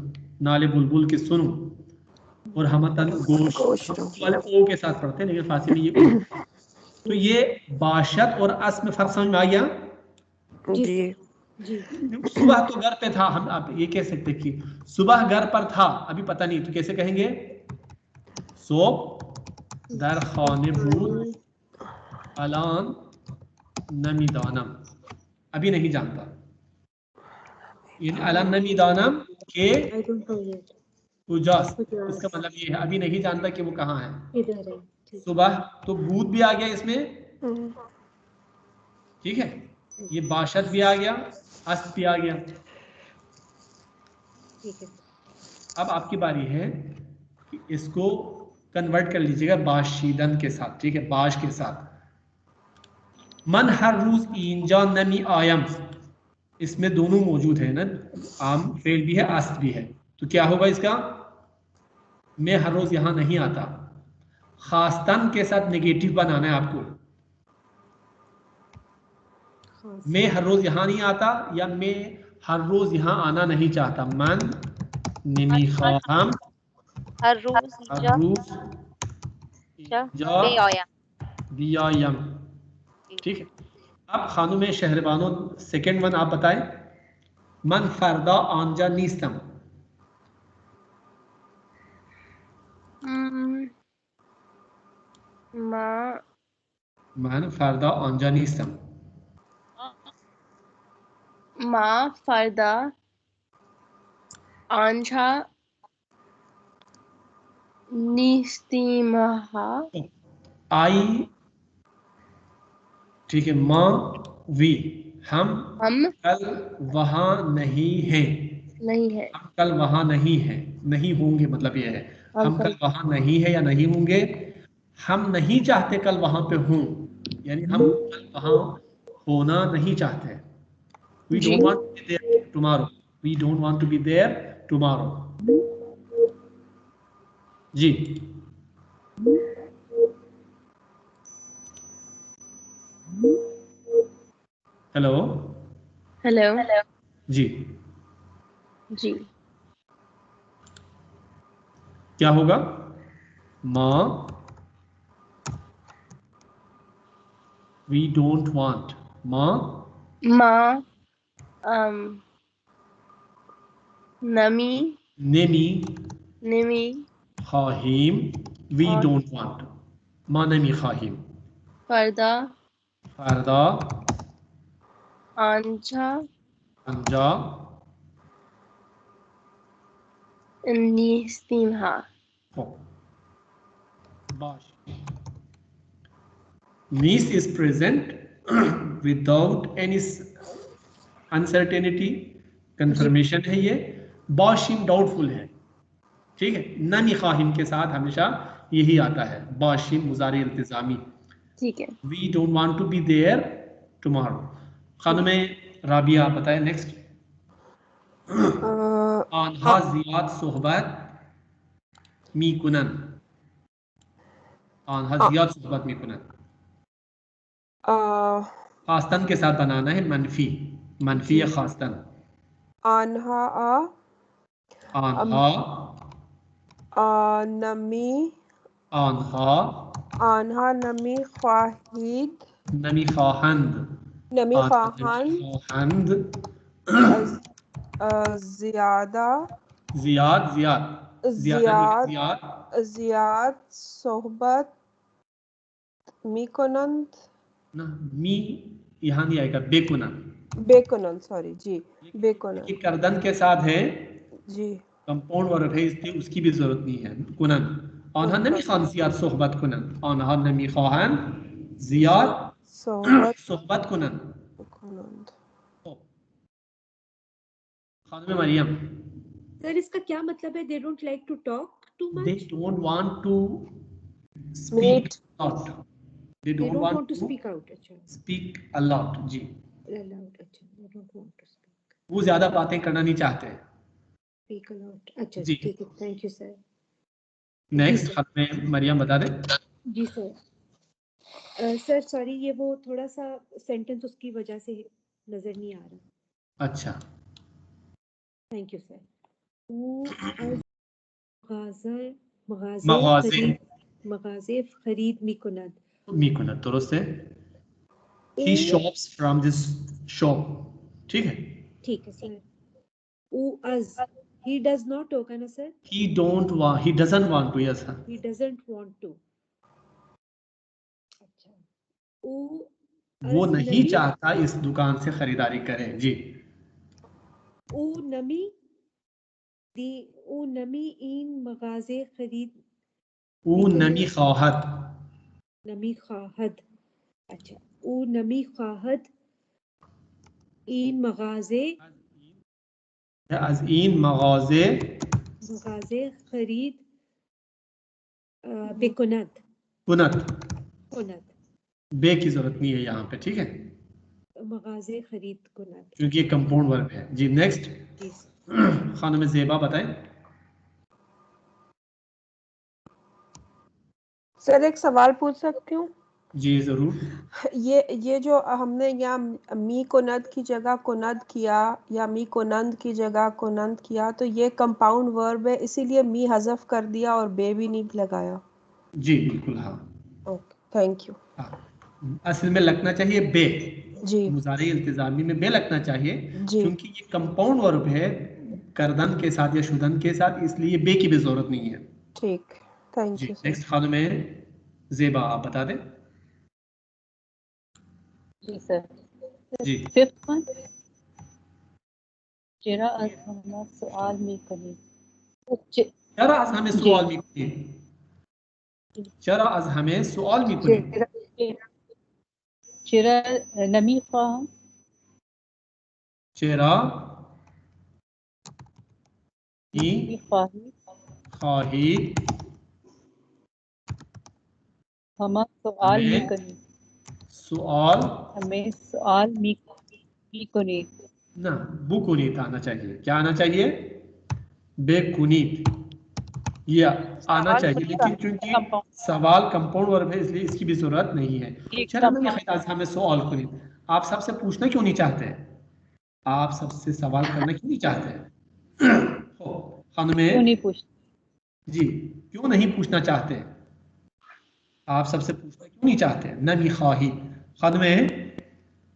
नाले बुलबुल के सुनूं, और हमतन गोश वाले ओ के साथ पढ़ते हैं, लेकिन फारसी में ये तो ये बाशत और अस में फर्क समझ में आ गया जी। सुबह तो घर पे था, हम आप ये कह सकते कि सुबह घर पर था, अभी पता नहीं, तो कैसे कहेंगे, सोब दर खाने बूद अलान नमीदानम, अभी नहीं जानता, अलान नमीदानम के उजास, इसका मतलब ये है अभी नहीं जानता कि वो कहाँ है। सुबह तो बूद भी आ गया इसमें, ठीक है, ये बाशत भी आ गया, अस्त भी आ गया। अब आपकी बारी है कि इसको कन्वर्ट कर लीजिएगा बाशीदन के साथ, ठीक है, बाश के साथ। मन हर रोज इंजा नमी आयम, इसमें दोनों मौजूद है ना, आम फेल भी है, अस्त भी है, तो क्या होगा इसका, मैं हर रोज यहां नहीं आता। खास्तन के साथ नेगेटिव बनाना है आपको, मैं हर रोज यहां नहीं आता, या मैं हर रोज यहां आना नहीं चाहता। मन निमी खाम हर रोज बियायम, ठीक है। अब खानों में शहरबानों, सेकेंड वन आप बताएं, मन फरदा आंजा नीस्तम, मन फरदा आंजा नीस्तम, मा फरदा आंझा निस्तिमहा, आई, ठीक है, माँ वी, हम कल वहां नहीं हैं, हम कल वहां नहीं हैं, नहीं होंगे, मतलब ये है हम कल वहां नहीं है या नहीं होंगे। हम नहीं चाहते कल वहां पे हों, यानी हम कल वहां होना नहीं चाहते। We don't want to be there tomorrow. We don't want to be there tomorrow. जी, हेलो हेलो जी, जी, क्या होगा, माँ We don't want. Ma Ma nami nemi nimi khahim. We और don't want. Ma nemi khahim. farda Farda anja anja nistimha. ho. Bash. Nis is present without any uncertainty. Confirmation है ये. बाशिम doubtful है. ठीक है. नमी खाहिम के साथ हमेशा यही आता है. बाशिम मुजारी इल्तिजामी. ठीक है. We don't want to be there tomorrow. खानुमे Rabia बताए नेक्स्ट. आन्हा जियाद सोहबत मीकुनन. आन्हा जियाद सोहबत मीकुनन. खास्तन के साथ बनाना है मनफी. मनफी या खास्तन. आन्हा आन्हा नमी आन्हा आन्हा नमी ख्वाहिद नमी खाहंद. नमी ख्वाहंद खाहंद ज़ियादा जियाद जियाद ज़ियाद जियाद ज़ियाद सोहबत मीकुनंद ना मी यहाँ नहीं आएगा. बेकुनन. बेकुनंद सॉरी जी बेकुनंद कि करदन के साथ है जी कंपाउंड वर्ब है इसलिए उसकी भी जरूरत नहीं है. कुनन आन्हा नमी खान जियाद सोहबत कुनन. आन्हा नमी खान जियाद सोहबत सोहबत कुनन. कुनंद. खानम मरियम. सर इसका क्या मतलब है? They don't like to talk to They मच. don't want to speak a lot. They They don't don't want want to to speak out. अच्छा. speak a lot. जी. Aloud. अच्छा. They don't want to speak. वो ज्यादा बातें करना नहीं चाहते. Speak aloud. अच्छा जी. ठीक है. Thank you sir. Next sir. खानम मरियम बता दे. जी सर. सर सॉरी ये वो थोड़ा सा सेंटेंस उसकी वजह से नजर नहीं आ रहा. अच्छा. Thank you sir. मगाज़े मगाज़े. खरीद मगाज़े खरीद मिकुनद. मीकुनत दुरुस्त है. He shops from this shop. ठीक है. ठीक है सर. उअज़ he does not होगा ना sir. He doesn't want to. Yes sir. he doesn't want to. अच्छा. वो नहीं चाहता इस दुकान से खरीदारी करे. जी. उ नमी इन मगाज़े खरीद. वो नमी खाहत. नमी खाहद. अच्छा. उ नमी खाहद इन मगाज़े आज इन मगाज़े खरीद बेकुनद. कुनद. बे की जरूरत नहीं है यहाँ पे. ठीक है. मगाज़े खरीद कुनद. क्योंकि ये कंपाउंड वर्ब है. जी. नेक्स्ट खानम ज़ेबा बताएं. सर एक सवाल पूछ सकती हूँ? जी जरूर. ये जो हमने यहाँ मी कुनद की जगह कुनद किया या मी कुनंद की जगह कुनंद किया तो ये कंपाउंड वर्ब है इसीलिए मी हज़फ कर दिया और बे भी नहीं लगाया. जी बिल्कुल. हाँ. Okay thank you. हाँ. असल में लगना चाहिए बे. जी. मुजारे इल्तिजामी में बे लगना चाहिए जी. क्योंकि ये कंपाउंड वर्ब है करदन के साथ या शुदन के साथ, इसलिए बे की भी जरूरत नहीं है. ठीक. थैंक जी. यू. नेक्स्ट खानम ज़ेबा आप बता दें. जी सर. जी. फिफ्थ वन जरा अज़हमा सवाल में कनी. चरा आज हमें सवाल भी करिए. चरा आज हमें सवाल भी करिए. जरा नमी ख्वाहम. चेरा नमी ख्वाही खाही हमा सवाल में कनी. सवाल हमें सवाल में कनी. ना बुकुनीत आना चाहिए. क्या आना चाहिए? बेकुनीत. ये आना चाहिए लेकिन क्योंकि सवाल कंपाउंड वर्ब है इसलिए इसकी भी जरूरत नहीं है. चलो हमें सवाल कुनीत. आप सबसे पूछना क्यों नहीं चाहते? आप सबसे सवाल करना क्यों नहीं चाहते? क्यों नहीं पूछते? जी क्यों नहीं पूछना चाहते? आप सबसे पूछना क्यों नहीं चाहते? नमी खाही खत्म है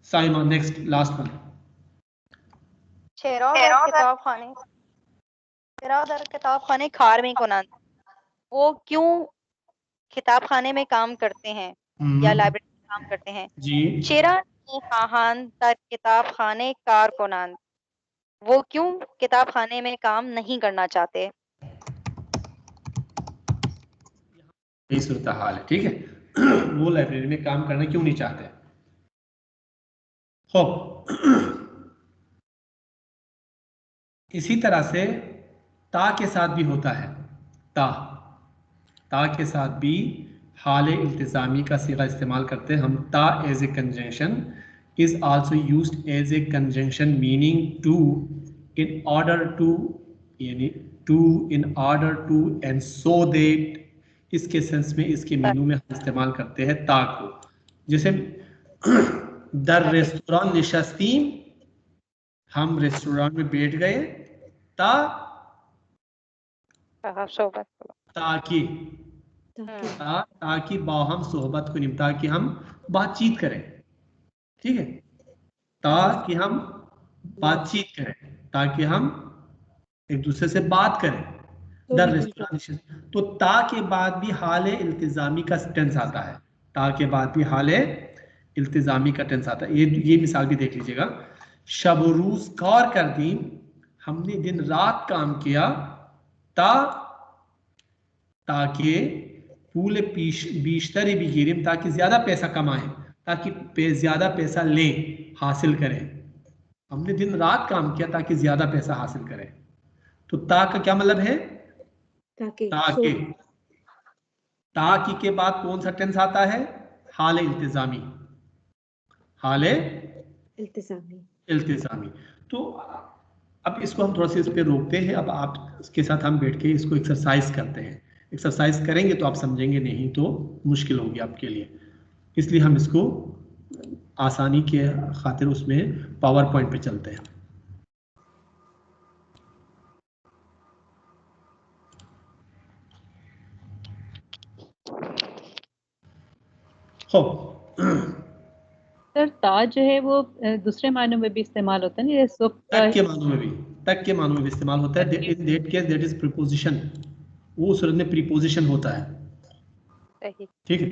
साइमा। Next last one. चेहरा दर किताब खाने खार में कोनान, वो क्यों किताब खाने में काम करते हैं या लाइब्रेरी में काम करते हैं? जी चेहरा खाहान दर किताब खाने कार कोनान, वो क्यों किताब खाने में काम नहीं करना चाहते? यही सूरत हाल है, ठीक है। वो लाइब्रेरी में काम करना क्यों नहीं चाहते? हो इसी तरह से ता के साथ भी होता है। ता के साथ भी हाल इल्तिज़ामी का सीगा इस्तेमाल करते हैं हम। ता as a conjunction is also used as a conjunction meaning to, in order to, यानी to, in order to, and so that, इसके सेंस में, इसके मीनू में हम इस्तेमाल करते हैं ता को। जैसे दर रेस्टोरेंट निशस्तीम, हम रेस्टोरेंट में बैठ गए, ता ताकि ताकि बाहम सोहबत को निमता कि हम बातचीत करें, ठीक है। ताकि हम बातचीत करें, ताकि हम एक दूसरे से बात करें। दर रेस्टोरेंट, तो ता के बाद भी हाल इल्तिजामी का टेंस आता है। ता के बाद भी हाल इल्तिजामी का टेंस आता है। ये मिसाल भी देख लीजिएगा। शब रोज कार कर दी, हमने दिन रात काम किया, ताकि पूले बीशतरी भी गिरिम, ताकि ज्यादा पैसा कमाएं, ताकि ज्यादा पैसा लें, हासिल करें। हमने दिन रात काम किया ताकि ज्यादा पैसा हासिल करें। तो ता का क्या मतलब है? ताकि के बाद कौन सा टेंस आता है? हाल इल्तिजामी, हाल इल्तिजामी। तो अब इसको हम थोड़ा सा इस पे रोकते हैं। अब आप इसके साथ हम बैठ के इसको एक्सरसाइज करते हैं। एक्सरसाइज करेंगे तो आप समझेंगे, नहीं तो मुश्किल होगी आपके लिए। इसलिए हम इसको आसानी के खातिर उसमें पावर पॉइंट पे चलते हैं। हो सर ता जो है वो दूसरे मानों में भी इस्तेमाल होता है ना, तक के मानों में भी, तक के मानों में भी इस्तेमाल होता है। In that case that is preposition, वो सूरत में प्रीपोजिशन होता है, ठीक है।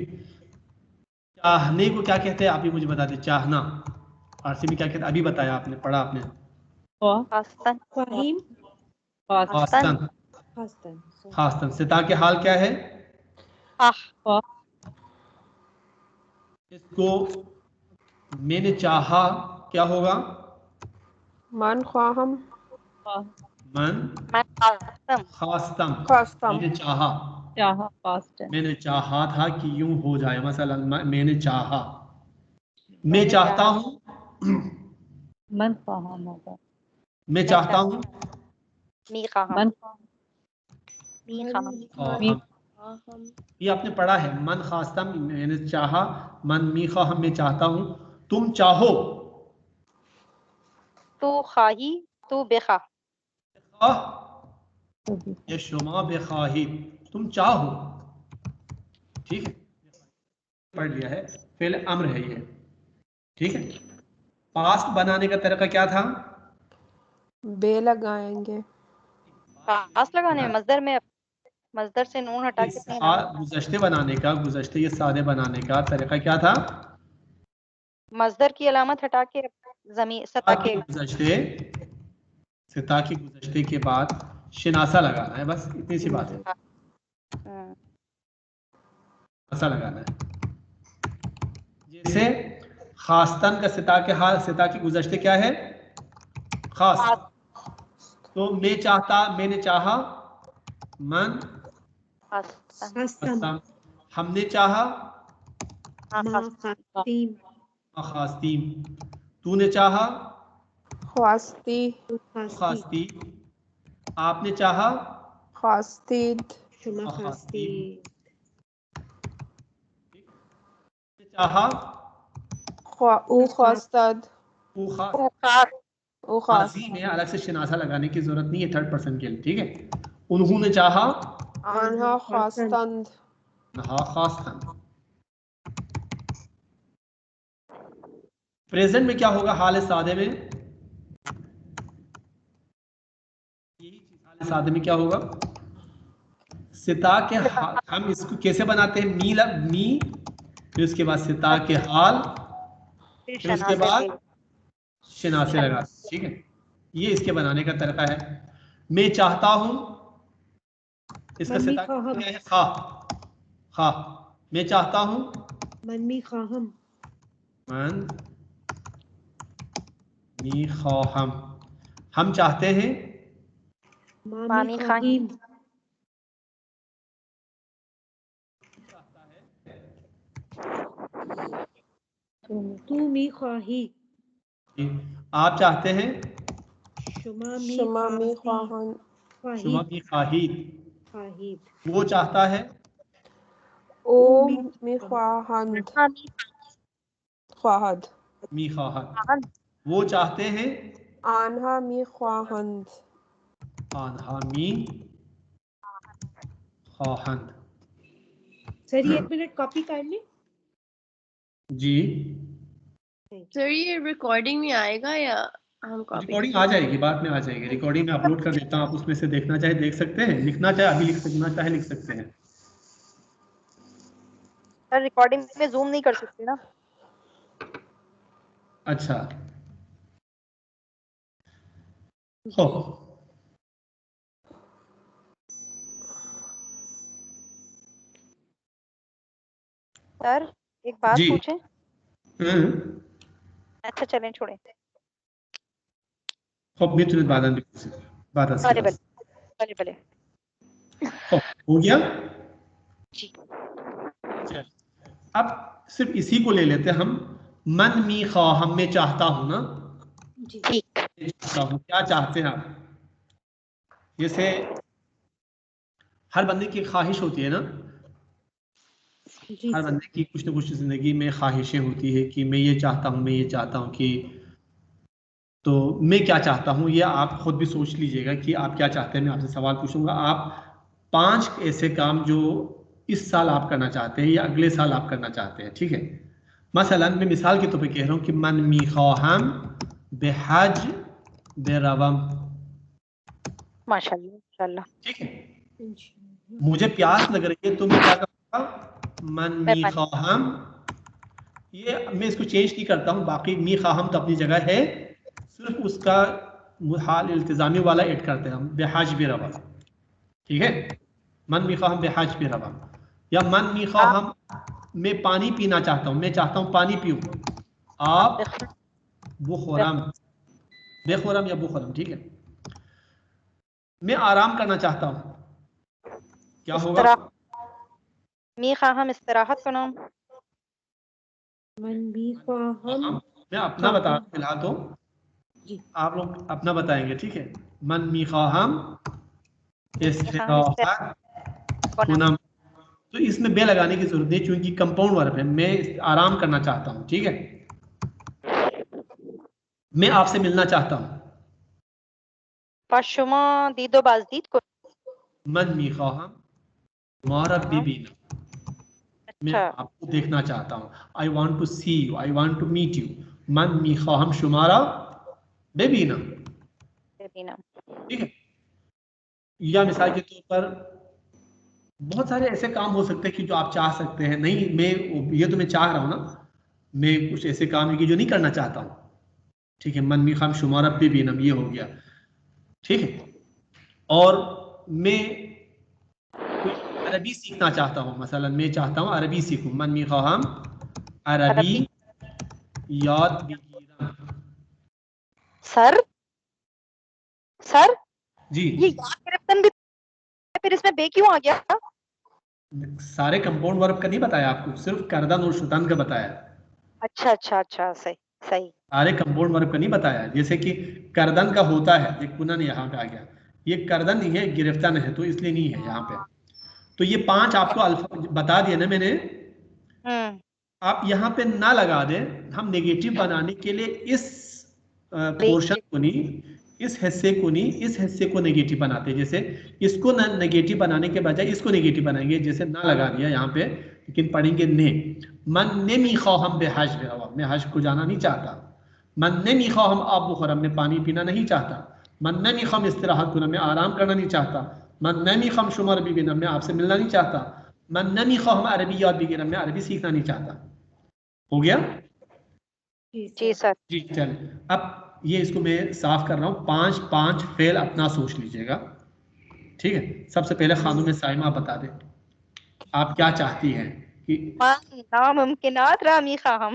चाहने को क्या कहते हैं आप ही मुझे बता दें। चाहना फारसी में क्या कहते हैं? अभी बताया आपने, पढ़ा आपने। हास्तन। सिता के हाल क्या है? इसको मैंने चाहा क्या होगा? मन ख्वाहम, मन खास्तम। मैंने चाहा, मैंने चाहा था कि यूं हो जाए। मसलन मैंने चाहा, मैं चाहता हूँ, मन ख्वाहम होगा, मैं चाहता हूँ, मन ये आपने पढ़ा है। मन खास्तम, मैंने चाहा, मन मी ख्वाहम, मैं चाहता हूँ। तुम चाहो, तो खाही तो बेखा, ये शुमा बेखाही, तुम चाहो, ठीक है। पढ़ लिया है, पहले अम्र है ये, ठीक है। पास्ट बनाने का तरीका क्या था? बे लगाएंगे, पास्ट लगाने में मजदर से नून हटा के गुज़श्ते बनाने का, गुज़श्ते ये सादे बनाने का तरीका क्या था? मजदर की अलामत हटा के जमीन सता के गुज़श्ते, सता की गुज़श्ते के बाद शिनासा लगाना है, बस इतनी सी बात है। शिनासा लगाना है। जैसे खास्तन का सिता के हाल, सिता की गुज़श्ते क्या है? खास। तो मैं चाहता, मैंने चाहा, मन खास्तम। हमने चाहा, खास्तीम। तूने चाहा, ख्वास्ती, खास्ती। आपने चाहा, ख्वास्तीद, चाहा, ख्वास्तद, खासी में अलग से शिनासा लगाने की जरूरत नहीं है थर्ड पर्सन के लिए, ठीक है। उन्होंने चाहा, आन्हा ख्वास्तंद, खास्तन। प्रेजेंट में क्या होगा हाल सादे में, यही चीज हाल सादे में क्या होगा, सिता के हम इसको कैसे बनाते हैं, मी, फिर उसके बाद सिता के हाल, फिर उसके बाद शिना से लगा, ठीक है। ये इसके बनाने का तरीका है। मैं चाहता हूं, इसका सिता क्या है, खा, खा, मैं चाहता हूं, मन मी ख्वाहम, मन मी ख्वाहम, हम चाहते हैं, मामी ख्वाहिम, तू मी ख्वाही, आप चाहते हैं, शुमा मी शुमा मी ख्वाही, ख्वाहन, शुमा की खाहिद, ख्वाहिद, वो चाहता है, ओ मी ख्वाहंद, ख्वाहद, मी खाहद, वो चाहते हैं, आन्हा मी ख्वाहंद, आन्हा मी खाहंद। सर ये 1 मिनट कॉपी कर ले। जी सर ये रिकॉर्डिंग में आएगा या हम कॉपी? रिकॉर्डिंग आ जाएगी, बाद में आ जाएगी, रिकॉर्डिंग में अपलोड कर देता हूँ, आप उसमें से देखना चाहे देख सकते हैं, लिखना चाहे अभी लिखना चाहे लिख सकते हैं। सर रिकॉर्डिंग में जूम नहीं कर सकते ना? अच्छा हो, सर एक बात जी। पूछें? अच्छा चलें छोड़ें। हो मित्र बात भले भले भले भले हो गया। जी। चल अब सिर्फ इसी को ले लेते हैं हम, मन मी ख्वाहम, में चाहता हूं ना, ठीक। चाहता हूं, क्या चाहते हैं आप, जैसे हर बंदे की ख्वाहिश होती है ना, जी हर सर। बंदे की कुछ ना कुछ जिंदगी में ख्वाहिशें होती है कि मैं ये चाहता हूँ, मैं ये चाहता हूँ कि, तो मैं क्या चाहता हूँ ये आप खुद भी सोच लीजिएगा कि आप क्या चाहते हैं। मैं आपसे सवाल पूछूंगा, आप 5 ऐसे काम जो इस साल आप करना चाहते हैं या अगले साल आप करना चाहते हैं, ठीक है। मसलन मैं मिसाल के तौर पे कह रहा हूँ कि मन मी ख्वाहम बेहज बेरवम, माशाल्लाह, ठीक है। मुझे प्यास लग रही है तो मैं क्या करूँगा, मन मी ख्वाहम, ये मैं इसको चेंज नहीं करता हूँ, बाकी मी ख्वाहम तो अपनी जगह है, सिर्फ उसका हाल इल्तिजामी वाला ऐड करते हैं हम, बेहज बेरवम, ठीक है। मन मी ख्वाहम बेहज बेरवम, या मन मी ख्वाहम मैं पानी पीना चाहता हूँ, मैं चाहता हूँ पानी पीऊँ, आप बुखुरम, बेखुरम या बुखुरम, ठीक है। मैं आराम करना चाहता हूँ, क्या होगा, मी ख्वाहम इस्तराहत का नाम, मन मी ख्वाहम, मैं अपना बता रहा हूं फिलहाल, तो जी आप लोग अपना बताएंगे, ठीक है। मन मी ख्वाहम इस्तराहत कुनम, तो इसमें बे लगाने की जरूरत नहीं क्योंकि कंपाउंड वर्ब है, मैं आराम करना चाहता हूँ, ठीक है। मैं आपसे मिलना चाहता हूँ, फाशुमा दीदो बाजदीद को, मन मी ख्वाहम तुम्हारा बीबीना, मैं अच्छा आपको देखना चाहता हूँ, I want to see you, I want to meet you, मन मी ख्वाहम शुमारा बेबीना, बेबीना, ठीक है। या मिसाल के तौर पर बहुत सारे ऐसे काम हो सकते हैं कि जो आप चाह सकते हैं, नहीं मैं ये तो मैं चाह रहा हूँ ना, मैं कुछ ऐसे काम है कि जो नहीं करना चाहता हूँ, ठीक है। मन मी खाम शुमारा भी नम, ये हो गया, ठीक है। और मैं कोई अरबी सीखना चाहता हूँ, मसलन मैं चाहता हूँ अरबी सीखूं, मन मी खाम अरबी याद बिगीरा, सर सर जी ये याद गिरफ्तन भी, फिर इसमें बे क्यों आ गया? सारे कंपाउंड वर्ब का नहीं बताया आपको, सिर्फ करदन और शुतन का बताया। अच्छा अच्छा अच्छा, सही सही। सारे कंपाउंड वर्ब का नहीं बताया, जैसे कि करदन का होता है, ये कुनन यहाँ पे आ गया, ये करदन नहीं है, गिरफ्तान है, तो इसलिए नहीं है यहाँ पे। तो ये 5 आपको अल्फा बता दिए ना मैंने, आप यहाँ पे ना लगा दें, हम नेगेटिव बनाने के लिए इस पोर्शन को नहीं, इस हिस्से को नहीं, इस हिस्से को नेगेटिव बनाते हैं। जैसे इसको नेगेटिव बनाने के बजाय इसको नेगेटिव बनाएंगे, जैसे ना लगा दिया यहाँ पे, लेकिन पढ़ेंगे ने। मन ने मी ख्वाहम बेहज बेहवा, मैं हज को जाना नहीं चाहता। मन ने मी ख्वाहम आब बुखरम, मैं पानी पीना नहीं चाहता। मन ने मी खम इस्तिराहत कुना, मैं आराम करना नहीं चाहता। मन ने मी खम शुमर भी बिना, मैं आपसे मिलना नहीं चाहता। मन ने मी ख्वाहम अरबी याद भी गिना, मैं अरबी सीखना नहीं चाहता। हो गया जी सर। जी। चलिए अब ये इसको मैं साफ कर रहा हूँ। 5 फेल अपना सोच लीजिएगा, ठीक है। सबसे पहले खानूम साइमा बता दे आप क्या चाहती हैं कि नामुमकिनात रामी खाहम।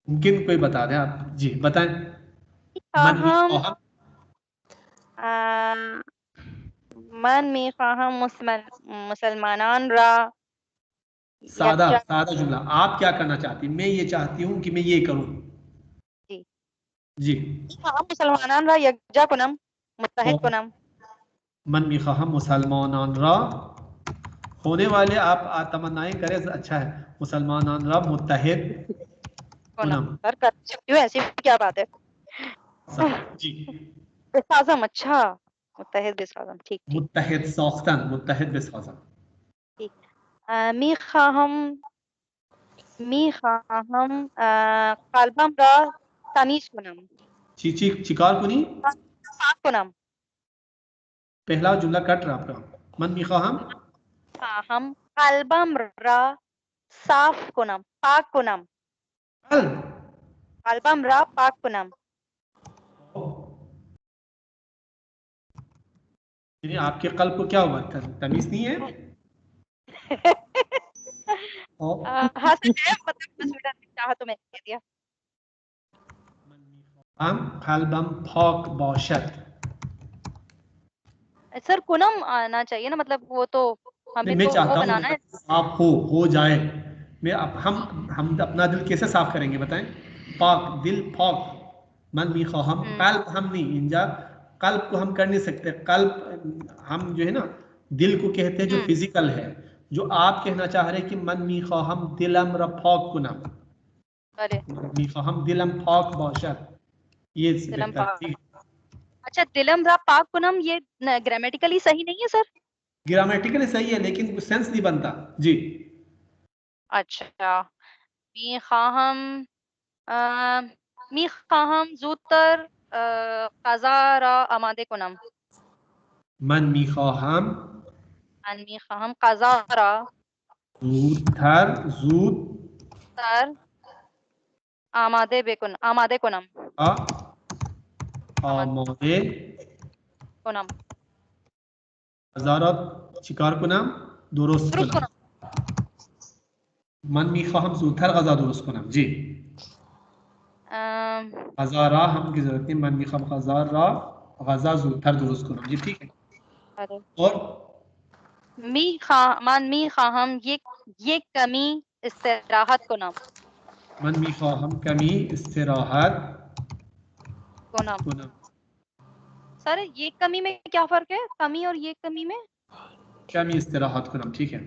मुमकिन कोई बता दे आप जी, बताएं। मन मी खाहम ख्वाहम, मन में खाहम मुसलमानान रा सादा यकजा। सादा जुमला। आप क्या करना चाहती हैं? मैं ये चाहती हूँ कि मैं ये करूँ जी जी। खाहम मुसलमानान रा यकजा कुनम मुत्तहिद और कुनम। मन मी ख्वाहम मुसलमान रा, होने वाले आप तमन्नाएं करें अच्छा है। मुसलमान रा मुत्तहिद कुनम कुनम सर कर सकती हूँ, ऐसी क्या बात है। जी। बिसाज़म, अच्छा मुत्तहिद बिसाज़म, ठीक ठीक मुत्तहिद सौख्तन, मुत्तहिद बिसाज़म। ठीक। मी खाहम कल्बम रा तमीज कुनम चीची चिकार कुनी, साफ कुनम। पहला जुमला कट रहा आपका। मन मी ख्वाहम खाहम कल्बम रा साफ कुनम पाक कुनम। कल, कल्बम रा पाक कुनम। यानी आपके कल्ब को क्या हुआ? तमीज नहीं है? हाँ सर है, मतलब बस बेटा चाहा तो मैंने कह दिया। हम कल्बम फाक बौशत, सर कुनम आना चाहिए ना, मतलब वो तो हमें मैं तो वो चाहता हूँ बनाना है। साफ हो जाए। मैं अब हम अपना दिल कैसे साफ करेंगे बताएं? पाक दिल फाक। मन मी ख्वाहम कल्ब हम नहीं, इंजा कल्ब को हम कर नहीं सकते। कल्ब हम जो है ना दिल को कहते हैं जो फिजिकल है। जो आप कहना चाह रहे हैं कि मन मी ख्वाहम दिलम रफाक कुनम, अरे मन मी ख्वाहम दिलम फाक बौशत, ये दिलम बेहतर, पाक, ठीक है। अच्छा दिलम रा पाक कुनम, ये ग्रामेटिकली सही नहीं है सर। ग्रामेटिकली सही है लेकिन सेंस नहीं बनता जी। अच्छा मी खाहम अ, मी खाहम जूतर कज़ारा आमादे कुनम। मन मी ख्वाहम अन मी खाहम कज़ारा जूद थर जूद तर आमादे कुनम आ आमादे कुनम हजारात शिकार कुनम दुरुस्त दुरुस्त कुनम। कुनम। मन मी ख्वाहम जूथर गजा दुरुस्त कुनम जी। हजारा हम की जरूरत नहीं, मन मी ख्वाहम हजारा गजा जूथर दुरुस्त कुनम जी, ठीक है। अरे और मी खाहम ये कमी इस्तिराहत कुनम मन मी ख्वाहम कमी इस्तिराहत कुनम। कुनम। सर ये कमी में क्या फर्क है, कमी और ये कमी में? कमी इस्तिराहत कुनम, ठीक है।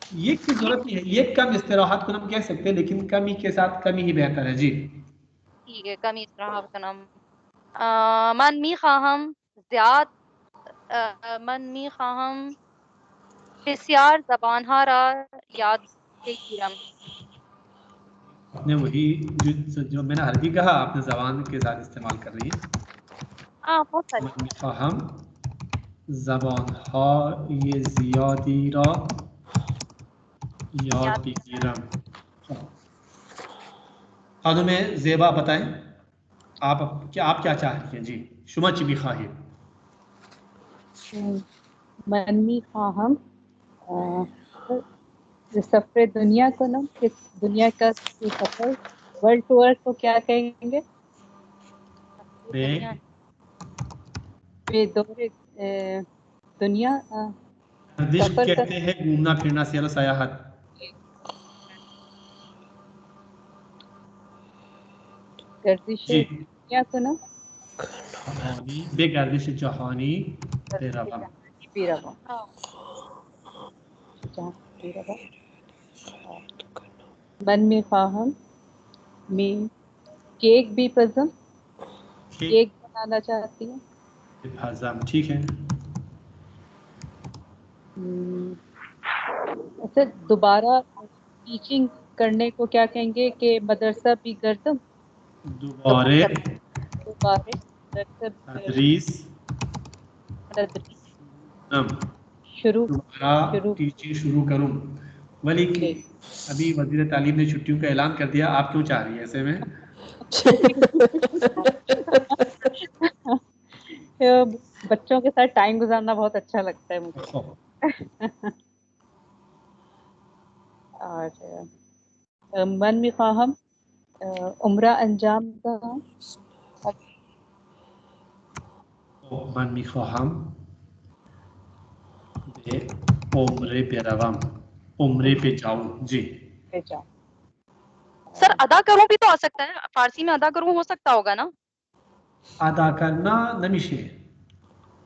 ये की जरूरत नहीं है, ये कम इस्तिराहत कुनम कह सकते हैं लेकिन कमी के साथ कमी ही बेहतर है जी। ठीक है, कमी इस्तिराहत कुनम। मन मी खाहम ज़्याद मन मी खाहम बिस्यार ज़बान हारा याद के गिरम। आपने वही जो मैंने अरबी कहा आपने जबान के साथ इस्तेमाल कर रही है। हाँ बहुत सारी। मन मी ख्वाहम जबान हा ये जियादी रा याद बिगिरम। खानों में जेबा बताएं आप क्या चाहती हैं जी? शुमा चिबी खाही मनमी ख्वाहम सफर दुनिया को ना, कि दुनिया का सफर, वर्ल्ड टूर को क्या कहेंगे? दुनिया बेदौर दुनिया गर्दिश सफर का कहते हैं घूमना फिरना सैर सयाहत। गर्दिश जी दुनिया को ना बेगर्दिश जहानी बेरवा। बेरवा हाँ। बेरवा। मन में ख्वाहम में केक भी पसंद, केक बनाना चाहती हूँ। हजम, ठीक है। अच्छा, दोबारा टीचिंग करने को क्या कहेंगे कि मदरसा भी गर्दम? दोबारे मदरसा तदरीस शुरू दोबारा टीचिंग शुरू करूं। वली अभी वज़ीर तालीम ने छुट्टियों का ऐलान कर दिया, आप क्यों चाह रही है ऐसे में? बच्चों के साथ टाइम गुजारना बहुत अच्छा लगता है मुझे। और मन में ख्वाहम उम्रा अंजाम का मन में ख्वाहम दे उम्रे पे रवाम, उम्रे पे जाऊं। जी सर अदा करूं भी तो आ सकता है, फारसी में अदा करूं हो सकता होगा ना? अदा करना नमिशे,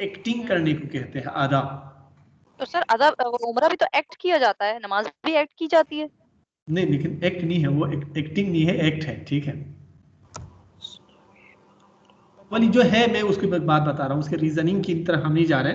एक्टिंग करने को कहते हैं अदा. तो सर अदा उम्रा भी तो एक्ट किया जाता है, नमाज भी एक्ट की जाती है। नहीं, लेकिन एक्ट नहीं है वो, एक्टिंग नहीं है, एक्ट है। ठीक है, वाली जो है मैं उसकी बात बता रहा हूँ, उसके रीजनिंग की तरफ हम नहीं जा रहे.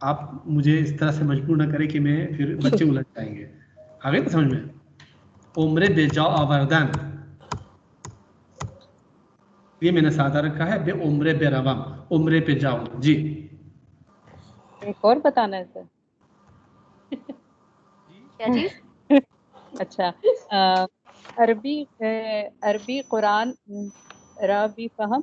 आप मुझे इस तरह से मजबूर ना करें कि मैं फिर बच्चे उलझ जाएंगे. आ गए समझ में? उम्रे बेजा आवर्दन ये मैंने सादा रखा है. बे उम्रे बेरवम, उम्रे पे जाओ. जी एक और बताना है सर? क्या चीज? अच्छा, अरबी कुरान रबी फहम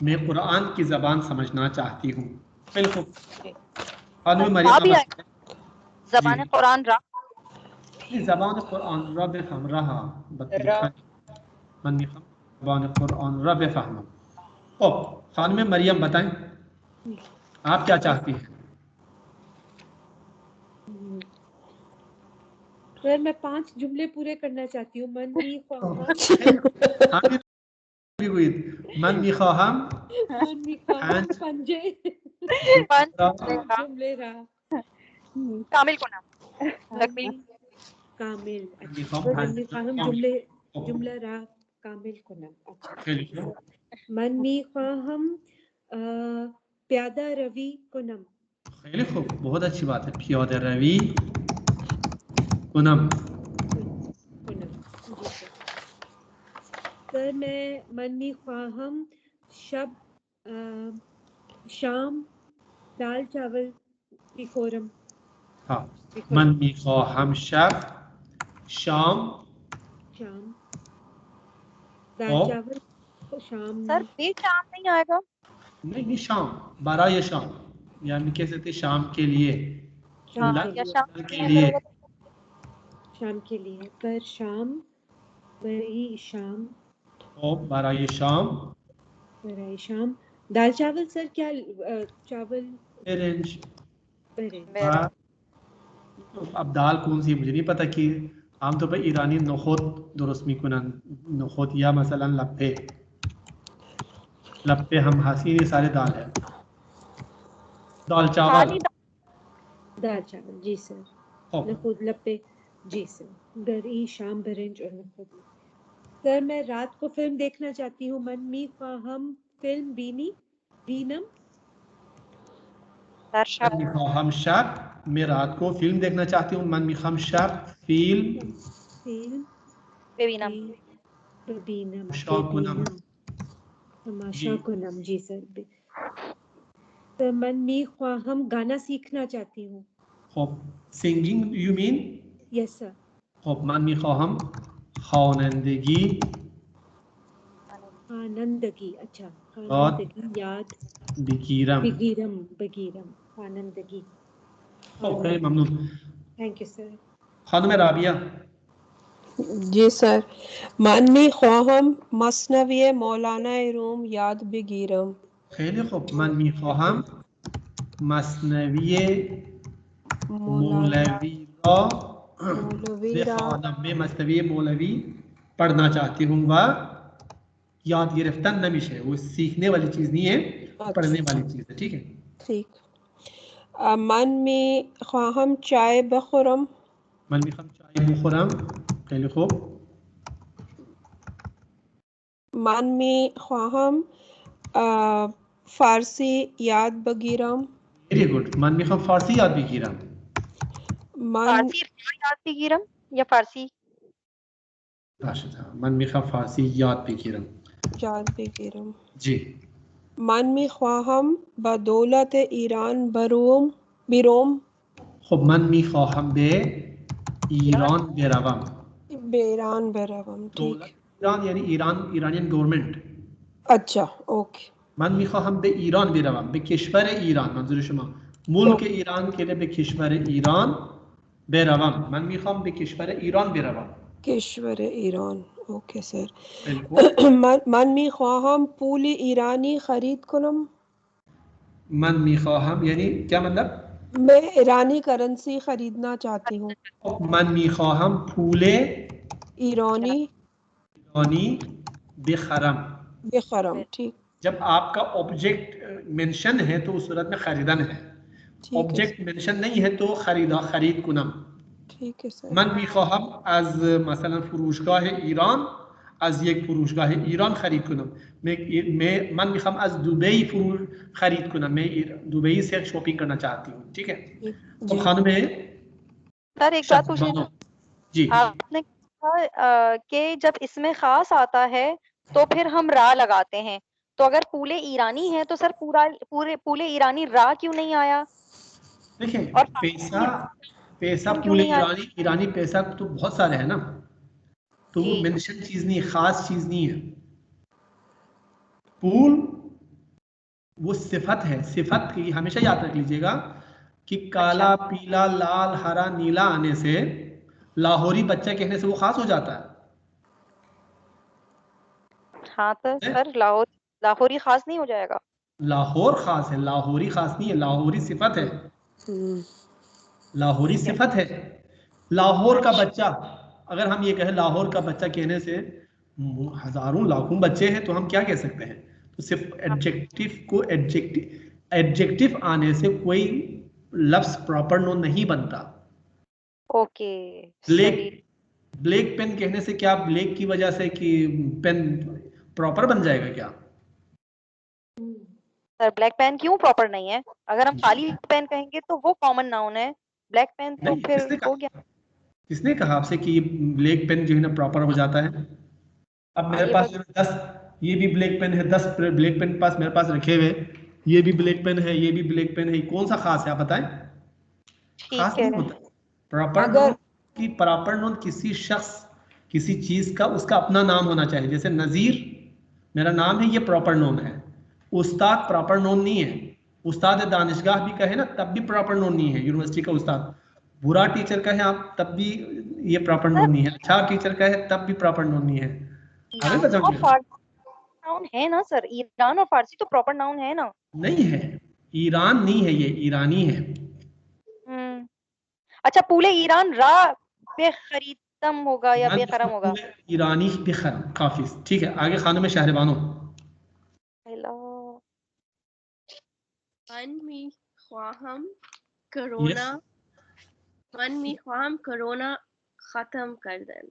मैं कुरान की ज़बान समझना चाहती हूँ. बिल्कुल. खानम मरियम ज़बान कुरान रा ज़बान कुरान रा बफहम रहा मन मिखम ज़बान कुरान रा बफहमम. ओ खानम मरियम बताएं आप क्या चाहती हैं? सर मैं 5 जुमले पूरे करना चाहती हूँ. मन मी ख्वाहम मन मिखाहम पंजे जुमले रा कामिल को नाम कामिल. अच्छा, मन मी ख्वाहम जुमला रा कामिल को नाम. अच्छा, मन मी ख्वाहम प्यादा रवि को नाम. बहुत अच्छी बात है. प्यादा रवि कुनम. सर मैं मन में ख्वाहम शब शाम दाल चावल बिखोरम. हाँ, मन में ख्वाहम शब शाम दाल चावल शाम. सर बे शाम नहीं आएगा? नहीं, शाम बराए शाम, यानी कह सकते शाम के लिए, शाम के लिए, शाम के लिए. पर शाम बरी शाम और बराए शाम दाल चावल. सर क्या चावल बेरेंज. अब दाल कौन सी मुझे नहीं पता कि आमतौर पर ईरानी नखोत दुरुस्त मिकुनन नखोत या मसलन लप्पे हम हसी सारे दाल है. दाल चावल जी सर. नखुद लप्पे जी सर. गरी शाम बेरेंज और नखुद. सर मैं रात को फिल्म देखना चाहती हूँ. मन मी ख्वाहम फिल्म बीनम. हम शब मैं रात को फिल्म देखना चाहती हूँ. मन मिखम शब फिल्म तमाशा कुनम. जी सर. तो मन मी ख्वाहम गाना सीखना चाहती हूँ. Singing you mean? Yes sir. मन मी ख्वाहम खानंदगी. अच्छा, खानंदगी याद बगीरम खानंदगी. ओके, ममनून. Thank you sir. खानम राबिया. जी सर. मन में ख्वाहम मसनवी मौलाना रूम याद बगीरम. खैली खूब. मन में ख्वाहम मसनवी मौलवी रा मौलवी बे रा खानम में मस्तवी मौलवी पढ़ना चाहती हूँ वा याद गिरफ्तार नमिश है, वो सीखने वाली चीज नहीं है, पढ़ने वाली चीज है। ठीक है, ठीक। मन में ख्वाहम चाय बखुरम, मन में खम चाय बुखुरम क्या लिखो, मन में ख्वाहम फारसी याद बगीरम, वेरी गुड, मन में खम फारसी याद भी कीरा, मन फारसी याद भी गिरम या फारसी राशिद मन में खम फारसी याद भी कीरा याद बगीरम। जी। मन में ख्वाहम बदौलत ईरान बरोम बिरोम, खब मन में ख्वाहम बे ईरान बेरवम, बेरान बरवम। ठीक। दौलत ईरान यानी ईरान, ईरानियन गवर्नमेंट। अच्छा ओके। मन में ख्वाहम बे ईरान बेरवम, बे किश्वर ईरान मंजूर शुमा मुल्क ईरान के लिए बे किश्वर ईरान बेरवम, मन में ख्वाहम बे किश्वर ईरान बेरवम। केशवर ईरान। Okay sir. बिल्कुल। मन में ख्वाहम पूली ईरानी खरीद कुनम, मन में ख्वाहम यानी क्या मतलब, मैं ईरानी करेंसी खरीदना चाहती हूँ। मन में ख्वाहम फूले ईरानी ईरानी बेखरम, बेखरम। ठीक। जब आपका ऑब्जेक्ट मेंशन है तो उस सूरत में खरीदन है, ठीक है ऑब्जेक्ट मेंशन नहीं है तो खरीदा खरीद कुनम। ठीक है सर। मन मिख्वाहम अज मसलन फरोशगाह ईरान, अज एक फरोशगाह ईरान खरीद कुनम, मैं मन मिख्वाहम अज दुबई खरीद कुनम, मैं दुबई से शॉपिंग करना चाहती हूँ। ठीक है, तो जी। खान में सर एक बात पूछनी थी, जी आपने कहा कि जब इसमें खास आता है तो फिर हम रा लगाते हैं, तो अगर पूले ईरानी है तो सर पूले ईरानी रा क्यों नहीं आया? देखिए, और पैसा क्यों पूले नहीं आया? ईरानी पैसा तो बहुत सारे हैं ना, तो वो जी मेंशन चीज नहीं है, खास चीज नहीं है। पूल वो सिफत है, सिफत की हमेशा याद रख लीजिएगा कि काला पीला लाल हरा नीला आने से लाहौरी बच्चा कहने से वो खास हो जाता है। हाँ तो सर लाहौरी खास नहीं हो जाएगा? लाहौर खास है, लाहौरी खास नहीं है, लाहौरी सिफत है, लाहौरी ठीक है। सिफत है। लाहौर का बच्चा, अगर हम ये कहें लाहौर का बच्चा कहने से हजारों लाखों बच्चे हैं तो हम क्या कह सकते हैं, तो सिर्फ एडजेक्टिव को एडजेक्टिव आने से कोई लफ्ज प्रॉपर नोन नहीं बनता। ओके ब्लैक सही। ब्लैक पेन कहने से क्या ब्लैक की वजह से कि पेन प्रॉपर बन जाएगा क्या? सर ब्लैक पेन क्यों प्रॉपर नहीं है? अगर हम काली पेन कहेंगे तो वो कॉमन नाउन है, ब्लैक पेन तो नहीं, फिर हो गया। किसने कहा आपसे कि ये ब्लैक पेन जो है ना प्रॉपर हो जाता है? अब मेरे ये पास बात 10, ये भी ब्लैक पेन है, 10 ब्लैक पेन पास मेरे पास रखे हुए, ये भी ब्लैक पेन है, ये भी ब्लैक पेन है, कौन सा खास है आप बताएं? खास ठीक नहीं है। होता। प्रॉपर अगर नाउन की प्रॉपर नाउन किसी शख्स किसी चीज का उसका अपना नाम होना चाहिए, जैसे नजीर मेरा नाम है, ये प्रॉपर नाउन है। उस्ताद प्रॉपर नाउन नहीं है, उस्ताद दानिशगाह भी कहे ना तब भी प्रॉपर नाउन नहीं है, यूनिवर्सिटी का उस्ताद। बुरा टीचर कहे आप तब भी ये प्रॉपर नाउन नहीं है, अच्छा टीचर कहे तब भी प्रॉपर नाउन नहीं है। आगे ईरान और बताऊंगा, फारसी नाउन है ना सर? ईरान और फारसी तो प्रॉपर नाउन है ना? नहीं है, ईरान नहीं है, ये ईरानी है। अच्छा पूले ईरान रा बेखरीदम होगा या मन बेखरम होगा? ईरानी बिखर काफी। ठीक है, आगे खानों में शहरबानो। हेलो मन में ख्वाहम कोरोना, मन में ख्वाहम कोरोना खत्म कर दें।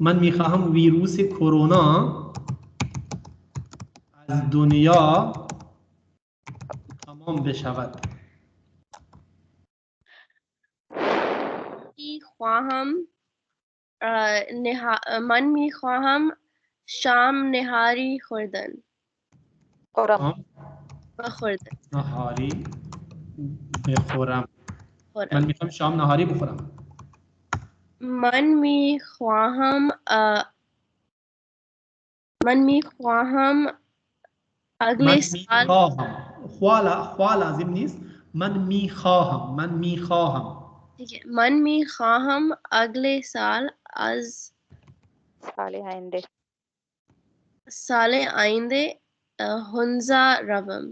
मन मिखाहम वीरूस कोरोना आज दुनिया तमाम बेशवत। ख्वाहम मन में ख्वाहम शाम निहारी खुर्दन खुरम बखुर्दन नहारी बेखुरम, मन खुरम। मिखाम शाम नहारी बेखुरम। मन में ख्वाहम मन में ख्वाहम अगले मन मी साल। खाहम ख्वा लाजिम नीस, मन मी खाहम, मन मी खाहम। ठीक है, मन में ख्वाहम अगले साल आज साले आइंदे हुंजा रवम।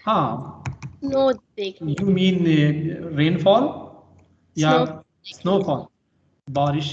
हाँ, स्नो देखने. you mean rainfall या snowfall? बारिश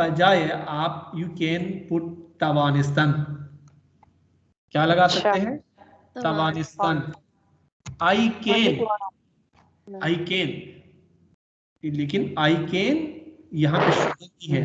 बजाय आप you can put तवानिस्तान क्या लगा सकते हैं? तवानिस्तान. I can, लेकिन I can यहाँ पे शुरू की है.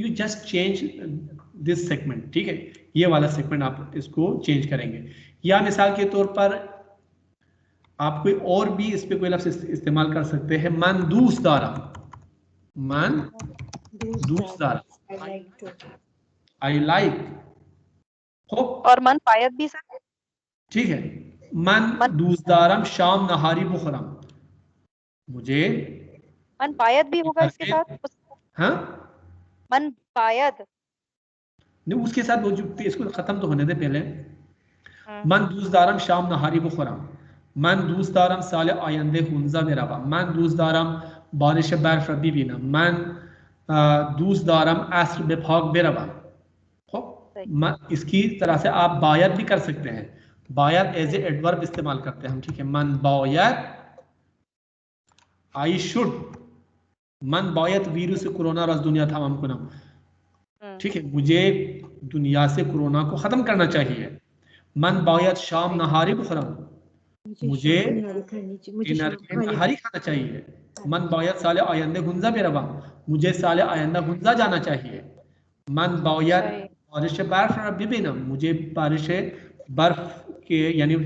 You just change this segment. ठीक है, ये वाला सेगमेंट आप इसको चेंज करेंगे. या मिसाल के तौर पर आप कोई और भी इस पे कोई लफ्ज़ इस्तेमाल कर सकते हैं. मन दूस दारा, मन दूस दारा, I like. और मन पायत भी सर. ठीक है. मन दूसदारम शाम नहारी बुखरम. मुझे मन पायत भी होगा इसके साथ. हाँ, मन पायत नहीं, उसके साथ वो जो इसको खत्म तो होने दे पहले. मन दूसदारम शाम नहारी बुखरम. मन दूसदारम साल आयंदे हुंजा मेरावा. मन दूसदारम बारिश बर्फ रबी बीना. मन दूसदारम असर बेफाक बेरावा. इसकी तरह से आप बायत भी कर सकते हैं. बायत एज ए एडवर्ब इस्तेमाल करते हैं हम. ठीक है. मन बायत, आई शुड. मन बायत वीरुस कोरोना रस दुनिया तमाम कुनम. ठीक है, मुझे दुनिया से कोरोना को खत्म करना चाहिए. मन बायत शाम नहारी बुखरम. मुझे नहारी खाना चाहिए. मन बायत साले आयंदे गुंजा बेरवा. मुझे साले आयंदा गुंजा जाना चाहिए. मन बायत बारिश बर्फ बिबिनम. मुझे बारिश बर्फ के यानी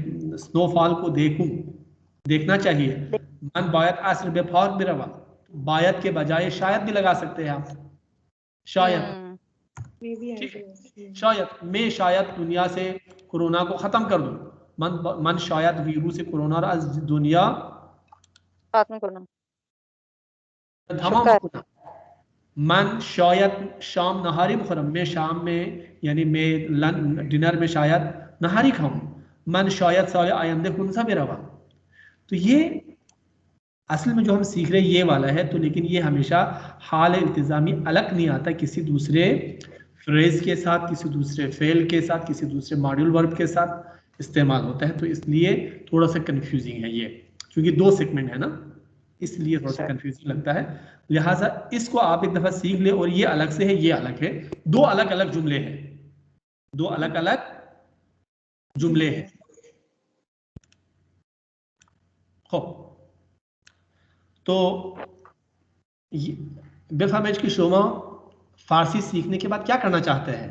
स्नोफॉल को देखना चाहिए. मन बायत असर बेफाक बिरवा. बायत के बजाय शायद भी लगा सकते हैं आप. शायद, शायद मैं शायद दुनिया से कोरोना को खत्म कर दूं. मन शायद वीरुस कोरोना आज दुनिया खत्म करना. मन शायद शाम नहारी बुखरम. मैं शाम में यानी मैं डिनर में शायद नहारी खाऊं. मन शायद साल आयंदे खुनसा में रवा. तो ये असल में जो हम सीख रहे ये वाला है. तो लेकिन ये हमेशा हाल इल्तिजामी अलग नहीं आता किसी दूसरे फ्रेज के साथ, किसी दूसरे फेल के साथ, किसी दूसरे मॉड्यूल वर्ब के साथ इस्तेमाल होता है. तो इसलिए थोड़ा सा कंफ्यूजिंग है ये, क्योंकि दो सेगमेंट है ना, इसलिए थोड़ा सा कंफ्यूजिंग लगता है. लिहाजा इसको आप एक दफा सीख ले. और ये अलग से है, ये अलग है. दो अलग अलग जुमले हैं, दो अलग अलग जुमले हैं. तो बेफामेज की शोमा फारसी सीखने के बाद क्या करना चाहते हैं?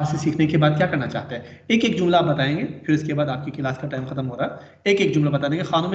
फारसी सीखने के बाद क्या करना चाहते हैं? एक एक जुमला बताएंगे, फिर इसके बाद आपकी क्लास का टाइम खत्म हो रहा है. एक एक जुमला बता देंगे. खानुम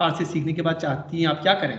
फारसी सीखने के बाद चाहती हैं आप क्या करें?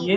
ये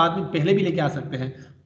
बाद में पहले भी लेके आ सकते हैं.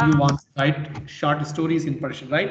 you want to write short stories in Persian, right?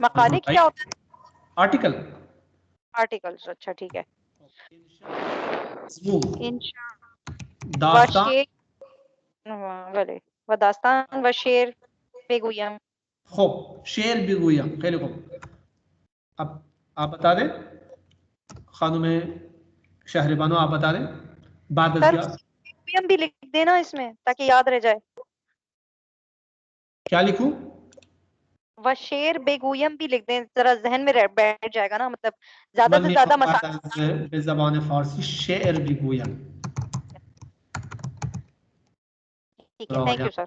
Macaulay क्या होता है? आर्टिकल आर्टिकल्स, अच्छा ठीक है. इंशा दास्तान वले व दास्तान व शेर बेगुयम. खूब शेर बेगुयम खैर खूब. अब आप बता दें खानुम शहरबानो, आप बता दें बाद बेगुयम भी लिख देना इसमें ताकि याद रह जाए. क्या लिखूं? व शेर बेगुयम भी लिख दें, जरा जहन में बैठ जाएगा ना, मतलब ज्यादा से ज्यादा मसाला. ज़बान फारसी शेर बेगुयम. ठीक है, thank you sir.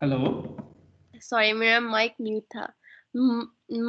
Hello sorry मेरा माइक म्यूट था.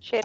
शेर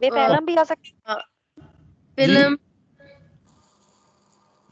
बेपहलम भी आ सकते. फिल्म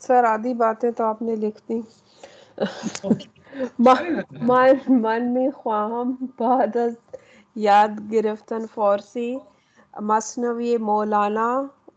सर आधी बातें तो आपने लिख दी. मन में ख्वाहम बाद az याद गिरफ्तन फारसी मसनवी मौलाना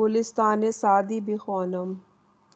गुलिस्तान सादी बिख्वानम.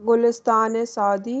गुलिस्तान सादी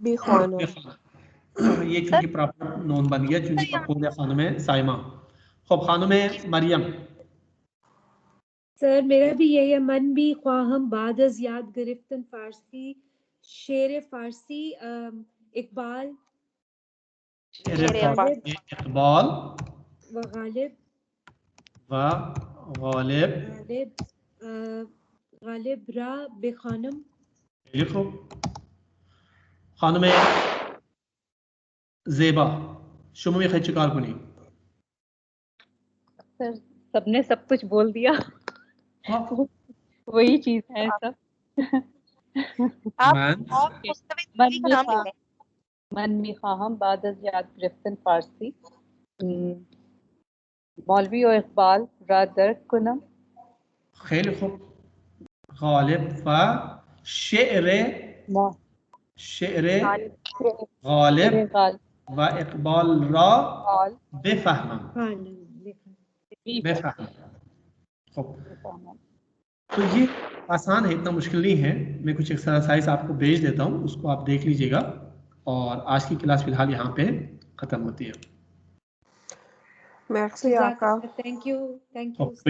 बिख्वानम. ये चूंकि प्रॉपर नोन बन गया चूंकि मफूल है खानुम साइमा. खब खानुम मरियम. सर मेरा भी यही है. मन भी ख्वाहम बाद az याद गिरफ्तन फारसी शेर फारसी इकबाल इकबाल व गालिब गालिब रा बेखानम. लिखो. खानुम ज़ेबा शुमा में चिकार कुनी. सर सबने सब कुछ बोल दिया. वही चीज है सब. मन में ख्वाहम बाद az याद गिरफ्तन फारसी मौलवी और इकबाल रा दर्क कुनम. खैली खूब. गालिब व शेर गालिब व इकबाल रा बेफहमम. खूब. तो ये आसान है, इतना मुश्किल नहीं है. मैं कुछ एक्सरसाइज आपको भेज देता हूँ, उसको आप देख लीजिएगा. और आज की क्लास फिलहाल यहाँ पे खत्म होती है. Merci, Aka. Thank you.